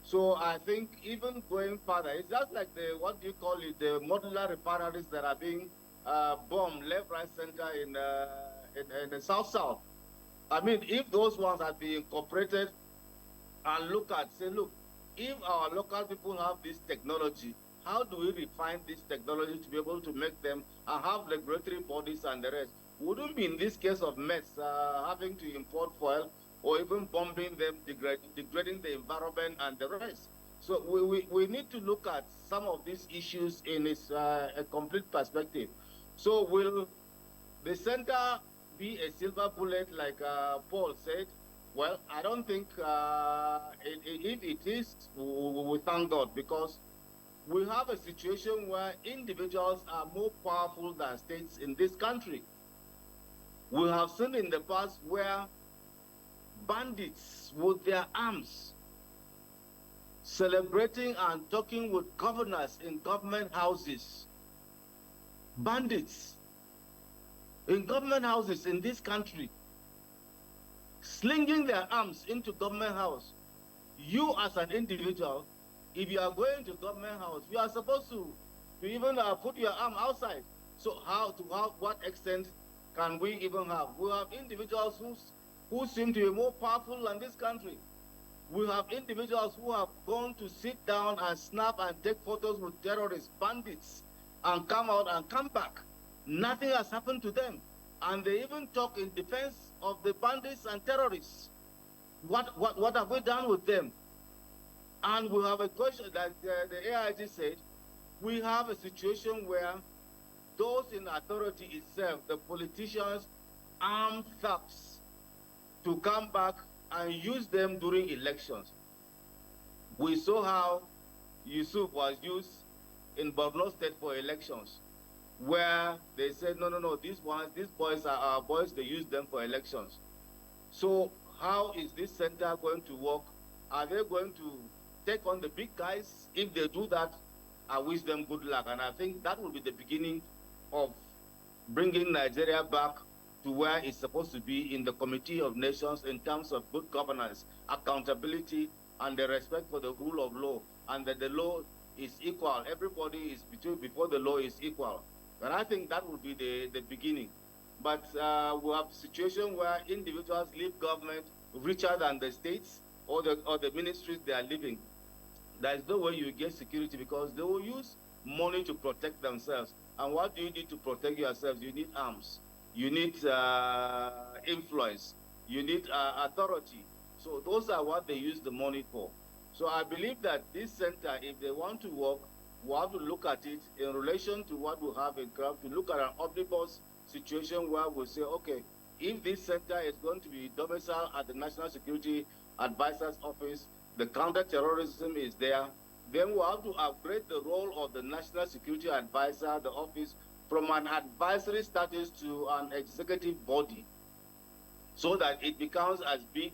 So I think even going further, it's just like the, what do you call it, the modular refineries that are being bombed left, right, center in the South. I mean, if those ones are being incorporated and say, look, if our local people have this technology, how do we refine this technology to be able to make them and have regulatory bodies and the rest? Wouldn't be in this case of mess, having to import fuel or even bombing them, degrading the environment and the rest. So we need to look at some of these issues in a complete perspective. So will the center be a silver bullet like Paul said? Well, I don't think if it is, we thank God, because we have a situation where individuals are more powerful than states in this country. We have seen in the past where bandits with their arms celebrating and talking with governors in government houses. Bandits in government houses in this country, slinging their arms into government house. You as an individual, if you are going to government house, you are supposed to even put your arm outside. So what extent can we even have? We have individuals who seem to be more powerful than this country. We have individuals who have gone to sit down and snap and take photos with terrorists, bandits, and come out and come back. Nothing has happened to them. And they even talk in defense of the bandits and terrorists. What have we done with them? And we have a question that the AIG said, we have a situation where those in authority itself, the politicians, arm thugs to come back and use them during elections. We saw how Yusuf was used in Borno State for elections, where they said, no, these boys are our boys, they use them for elections. So how is this center going to work? Are they going to take on the big guys? If they do that, I wish them good luck. And I think that will be the beginning of bringing Nigeria back to where it's supposed to be in the Committee of Nations in terms of good governance, accountability, and the respect for the rule of law, and that the law is equal. Everybody is before the law is equal. And I think that would be the beginning. But we have a situation where individuals leave government richer than the states or the ministries they are living. There is no way you get security because they will use money to protect themselves. And what do you need to protect yourselves? You need arms. You need influence. you need authority. So those are what they use the money for. So I believe that this center, if they want to work, we have to look at it in relation to what we have in CRAF, to look at an omnibus situation where we say, okay, if this center is going to be domiciled at the National Security Advisor's Office, the counter-terrorism is there, then we have to upgrade the role of the National Security Advisor, the office, from an advisory status to an executive body, so that it becomes as big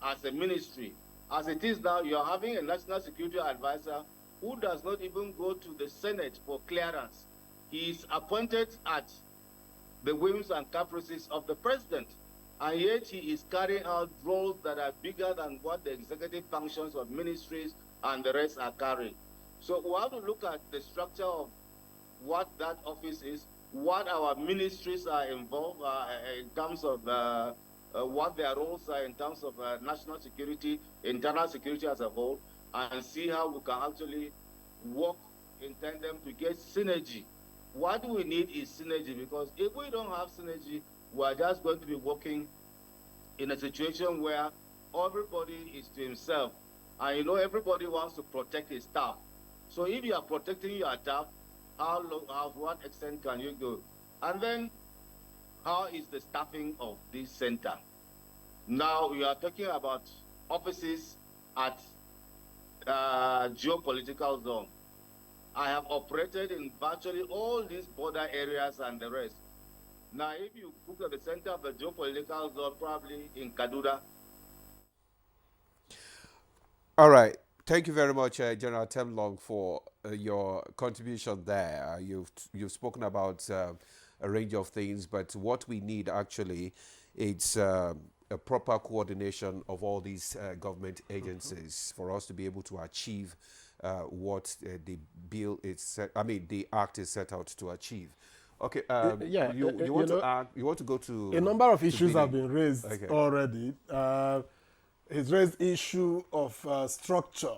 as a ministry. As it is now, you're having a National Security Advisor who does not even go to the Senate for clearance. He is appointed at the whims and caprices of the president, and yet he is carrying out roles that are bigger than what the executive functions of ministries and the rest are carrying. So we have to look at the structure of what that office is, what our ministries are involved in terms of what their roles are in terms of national security, internal security as a whole, and see how we can actually work in tandem to get synergy. What we need is synergy, because if we don't have synergy, we're just going to be working in a situation where everybody is to himself. And you know, everybody wants to protect his staff. So if you are protecting your staff, what extent can you go? And then, how is the staffing of this center? Now we are talking about offices at geopolitical zone. I have operated in virtually all these border areas and the rest. Now, if you look at the center of the geopolitical zone, probably in Kaduna. All right. Thank you very much, General Temlong, for your contribution there. You've spoken about a range of things, but what we need actually is a proper coordination of all these government agencies for us to be able to achieve what the bill is the act is set out to achieve. Okay, you want to go to a number of issues Billy. have been raised already. He's raised issue of structure.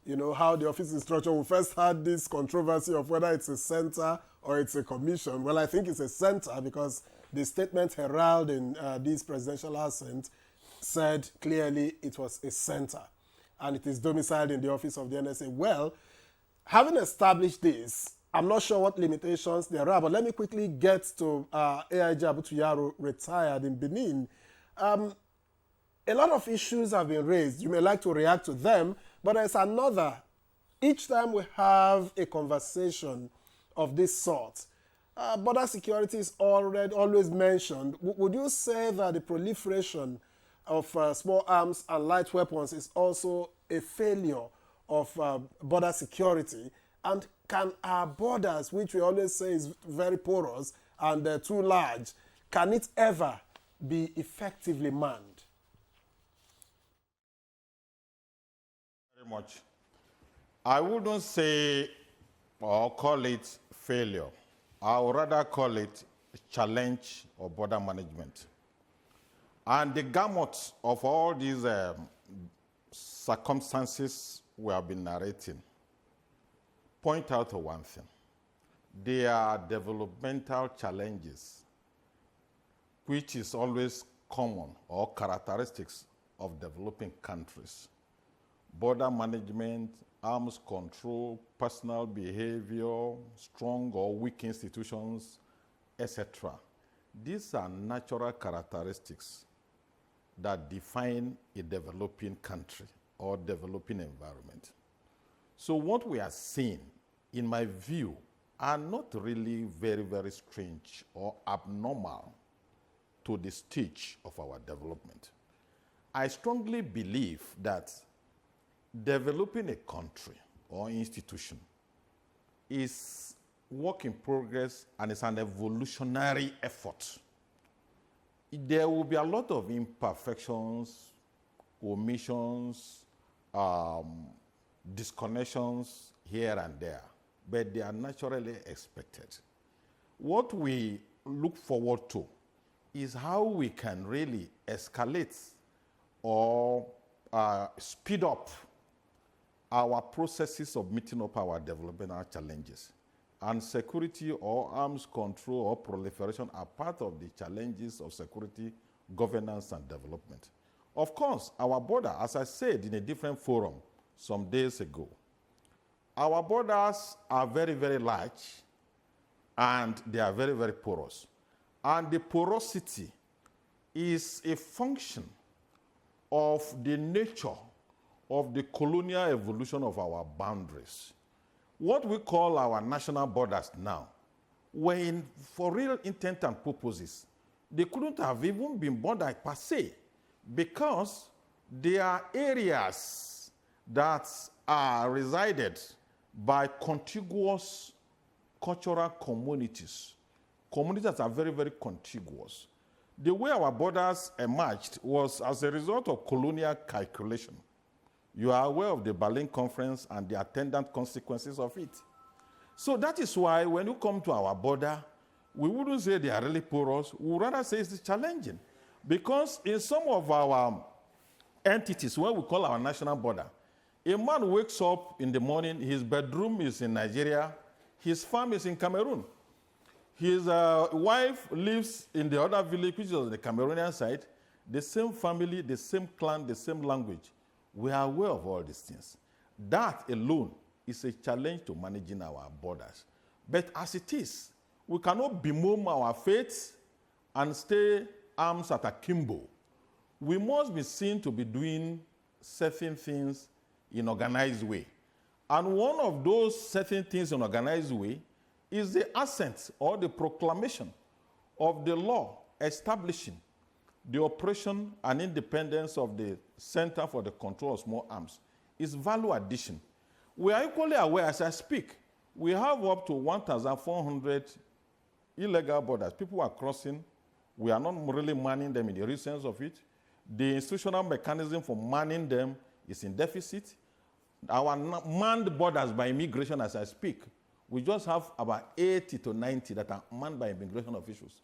You know, how the office is structured. We first had this controversy of whether it's a center or it's a commission. Well, I think it's a center because the statement heralding this presidential assent said clearly it was a center, and it is domiciled in the office of the NSA. Well, having established this, I'm not sure what limitations there are, but let me quickly get to AIG Abutuyaro, retired in Benin. A lot of issues have been raised. You may like to react to them, but there's another. Each time we have a conversation of this sort, border security is always mentioned. Would you say that the proliferation of small arms and light weapons is also a failure of border security? And can our borders, which we always say is very porous and too large, can it ever be effectively manned? Very much. I wouldn't say or call it failure. I would rather call it challenge or border management. And the gamut of all these circumstances we have been narrating point out to one thing. They are developmental challenges, which is always common or characteristics of developing countries. Border management, arms control, personal behavior, strong or weak institutions, etc. These are natural characteristics that define a developing country or developing environment. So what we are seeing, in my view, are not really very, very strange or abnormal to the stage of our development. I strongly believe that developing a country or institution is work in progress and it's an evolutionary effort. There will be a lot of imperfections, omissions, disconnections here and there, but they are naturally expected. What we look forward to is how we can really escalate or speed up our processes of meeting up our developmental challenges. And security or arms control or proliferation are part of the challenges of security governance, and development. Of course, our border, as I said in a different forum some days ago, our borders are very, very large, and they are very, very porous. And the porosity is a function of the nature of the colonial evolution of our boundaries. What we call our national borders now, when for real intent and purposes, they couldn't have even been bordered per se, because they are areas that are resided by contiguous cultural communities. Communities that are very, very contiguous. The way our borders emerged was as a result of colonial calculation. You are aware of the Berlin Conference and the attendant consequences of it. So that is why when you come to our border, we wouldn't say they are really porous. We would rather say it's challenging. Because in some of our entities, what we call our national border, a man wakes up in the morning, his bedroom is in Nigeria, his farm is in Cameroon. His wife lives in the other village, which is on the Cameroonian side, the same family, the same clan, the same language. We are aware of all these things. That alone is a challenge to managing our borders. But as it is, we cannot bemoan our faith and stay arms at akimbo. We must be seen to be doing certain things in organized way. And one of those certain things in organized way is the assent or the proclamation of the law establishing the operation and independence of the Center for the Control of Small Arms. Is value addition. We are equally aware, as I speak, we have up to 1,400 illegal borders. People are crossing. We are not really manning them in the real sense of it. The institutional mechanism for manning them is in deficit. Our manned borders by immigration, as I speak, we just have about 80 to 90 that are manned by immigration officials.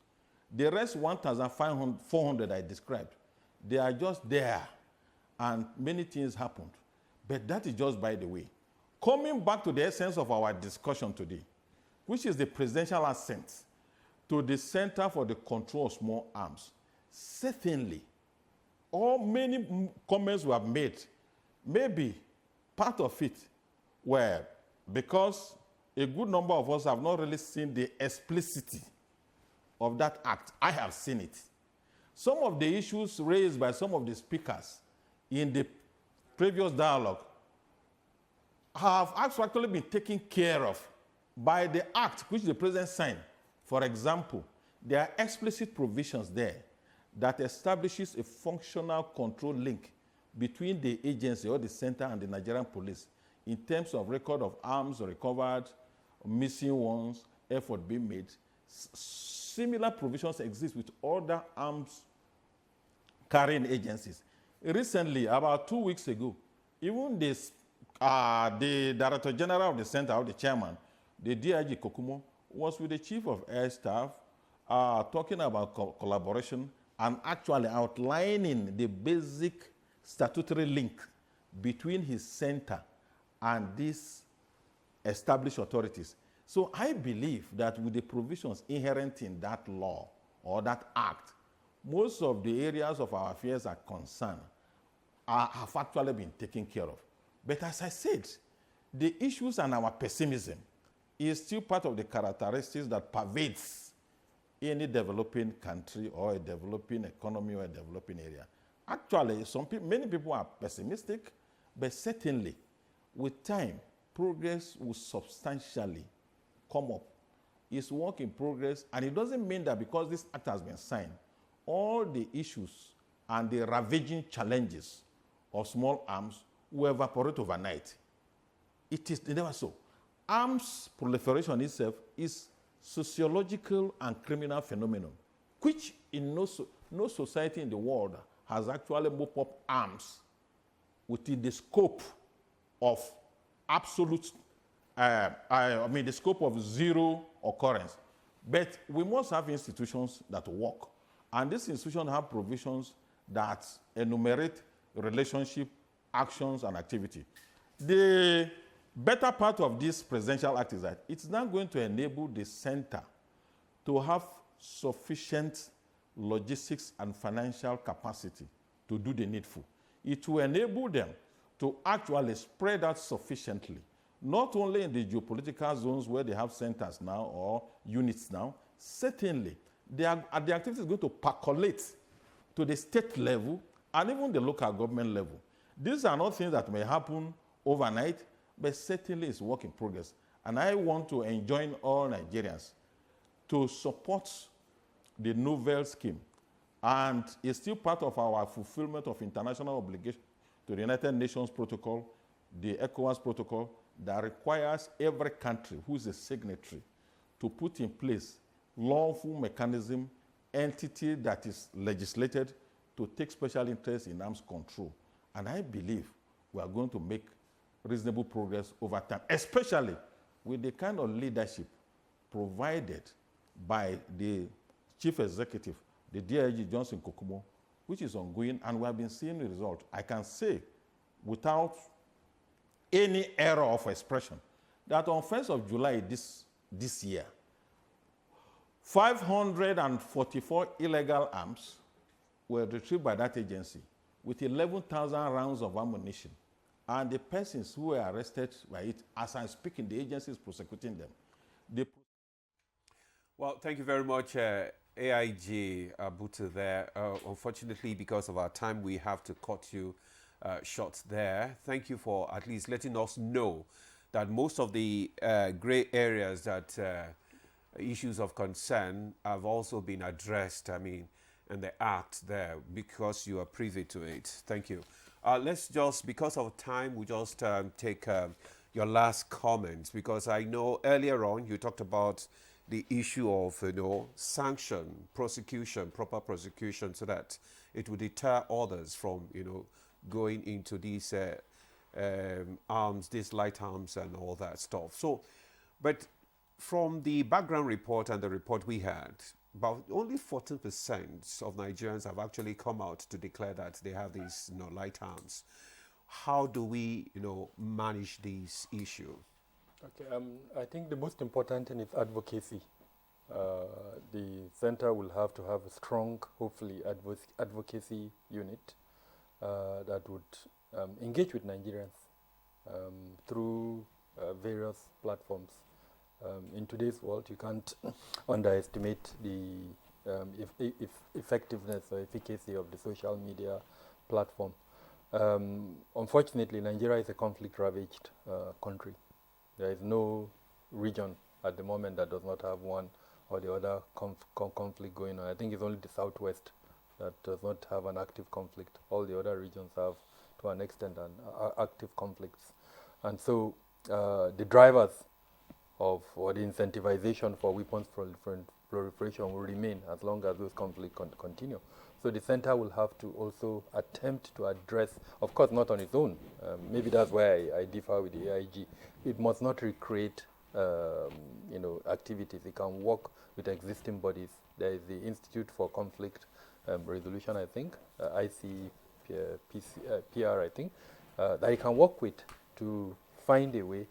The rest 1,400 I described, they are just there, and many things happened. But that is just by the way. Coming back to the essence of our discussion today, which is the presidential assent to the Center for the Control of Small Arms, certainly, all many comments were made, maybe part of it were because a good number of us have not really seen the explicitity of that act. I have seen it. Some of the issues raised by some of the speakers in the previous dialogue have actually been taken care of by the act which the president signed. For example, there are explicit provisions there that establishes a functional control link between the agency or the center and the Nigerian police in terms of record of arms recovered, missing ones, effort being made. Similar provisions exist with other arms carrying agencies. Recently, about 2 weeks ago, even this, the Director General of the Center, or the chairman, the DIG Kokumo, was with the Chief of Air Staff talking about collaboration and actually outlining the basic statutory link between his center and these established authorities. So I believe that with the provisions inherent in that law or that act, most of the areas of our affairs are concerned have actually been taken care of. But as I said, the issues and our pessimism is still part of the characteristics that pervades any developing country or a developing economy or a developing area. Actually, many people are pessimistic, but certainly with time, progress will substantially come up. It's work in progress, and it doesn't mean that because this act has been signed, all the issues and the ravaging challenges of small arms will evaporate overnight. It is never so. Arms proliferation itself is sociological and criminal phenomenon, which in no society in the world has actually moved up arms within the scope of absolute, the scope of zero occurrence. But we must have institutions that work. And these institutions have provisions that enumerate relationship, actions, and activity. The better part of this presidential act is that it's now going to enable the center to have sufficient logistics, and financial capacity to do the needful. It will enable them to actually spread out sufficiently, not only in the geopolitical zones where they have centers now or units now. Certainly, the activity is going to percolate to the state level and even the local government level. These are not things that may happen overnight, but certainly it's work in progress. And I want to enjoin all Nigerians to support the novel scheme. And it's still part of our fulfillment of international obligation to the United Nations Protocol, the ECOWAS Protocol, that requires every country who is a signatory to put in place lawful mechanism, entity that is legislated to take special interest in arms control. And I believe we are going to make reasonable progress over time, especially with the kind of leadership provided by the Chief Executive, the DIG Johnson Kokumo, which is ongoing, and we have been seeing the result. I can say, without any error of expression, that on 1st of July this year, 544 illegal arms were retrieved by that agency with 11,000 rounds of ammunition. And the persons who were arrested by it, as I'm speaking, the agency is prosecuting them. Well, thank you very much, AIG Abutu there. Unfortunately, because of our time, we have to cut you short there. Thank you for at least letting us know that most of the gray areas that issues of concern have also been addressed, I mean, in the act there, because you are privy to it. Thank you. Let's just, because of time, we just take your last comments, because I know earlier on you talked about the issue of, sanction, prosecution, proper prosecution, so that it would deter others from, going into these arms, these light arms and all that stuff. So, but from the background report and the report we had, about only 14% of Nigerians have actually come out to declare that they have these, light arms. How do we, manage this issue? Okay, I think the most important thing is advocacy. The center will have to have a strong, hopefully, advocacy unit that would engage with Nigerians through various platforms. In today's world, you can't underestimate the effectiveness or efficacy of the social media platform. Unfortunately, Nigeria is a conflict-ravaged country. There is no region at the moment that does not have one or the other conflict going on. I think it's only the southwest that does not have an active conflict. All the other regions have, to an extent, active conflicts. And so the drivers of, or the incentivization for weapons proliferation will remain as long as those conflicts continue. So the center will have to also attempt to address, of course not on its own, maybe that's why I differ with the AIG. It must not recreate activities. It can work with existing bodies. There is the Institute for Conflict Resolution, I think, ICPR, I think, that it can work with to find a way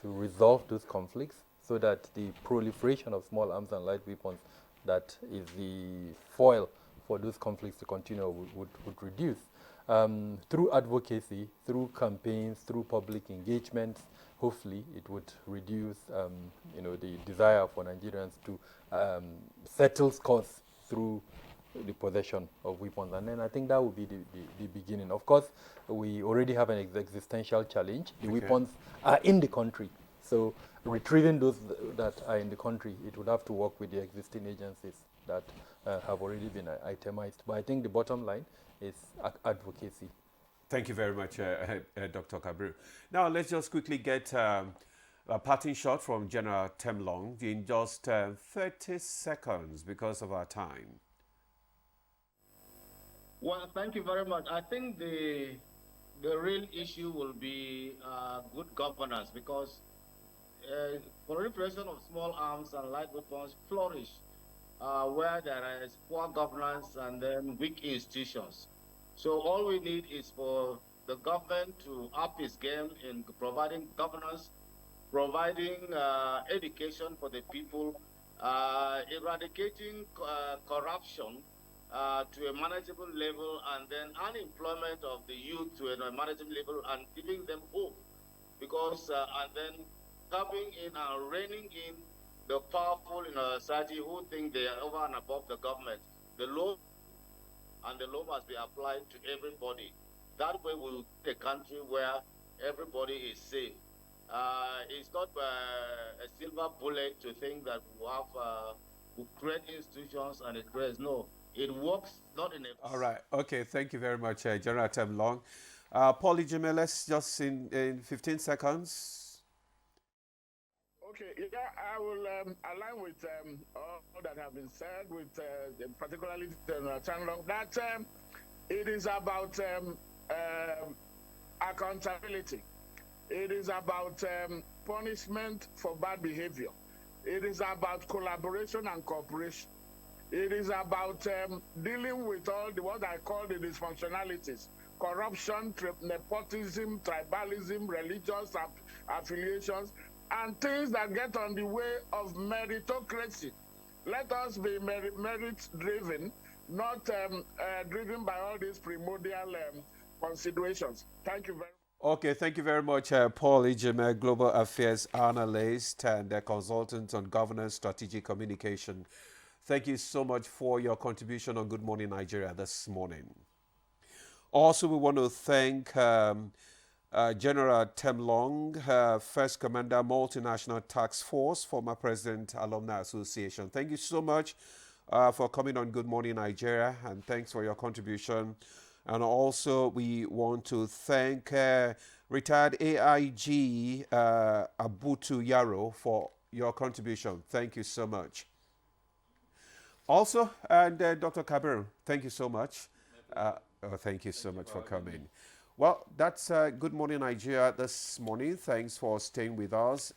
to resolve those conflicts so that the proliferation of small arms and light weapons that is the foil for those conflicts to continue would reduce. Through advocacy, through campaigns, through public engagements, hopefully it would reduce the desire for Nigerians to settle scores through the possession of weapons. And then I think that would be the beginning. Of course, we already have an existential challenge. The weapons are in the country. So retrieving those that are in the country, it would have to work with the existing agencies that have already been itemized. But I think the bottom line is advocacy. Thank you very much, Dr. Kabir. Now, let's just quickly get a parting shot from General Temlong in just 30 seconds because of our time. Well, thank you very much. I think the real issue will be good governance, because proliferation of small arms and light weapons flourish where there is poor governance and then weak institutions. So all we need is for the government to up its game in providing governance, providing education for the people, eradicating corruption, to a manageable level, and then unemployment of the youth to a manageable level, and giving them hope. Because, and then coming in and reining in the powerful in our society who think they are over and above the government. The law and the law must be applied to everybody. That way we'll get a country where everybody is safe. It's not a silver bullet to think that we create institutions and it creates. No, it works not in a... All right. Okay. Thank you very much, General Tem Long. Paulie Jimmy, let's just in 15 seconds. Okay, yeah, I will align with all that have been said, with particularly Chanlong, that it is about accountability. It is about punishment for bad behavior. It is about collaboration and cooperation. It is about dealing with all what I call the dysfunctionalities: corruption, nepotism, tribalism, religious affiliations, and things that get on the way of meritocracy. Let us be merit-driven, not driven by all these primordial considerations. Thank you very much. Okay, thank you very much, Paul Ijeme, Global Affairs Analyst and Consultant on Governance Strategic Communication. Thank you so much for your contribution on Good Morning Nigeria this morning. Also, we want to thank General Tem Long, First Commander, Multinational Task Force, former President, Alumni Association. Thank you so much for coming on Good Morning Nigeria, and thanks for your contribution. And also, we want to thank retired AIG Abutu Yaro for your contribution. Thank you so much. Also, and Dr. Kabir, thank you so much. Thank you so much for coming. Well, that's Good Morning Nigeria this morning. Thanks for staying with us.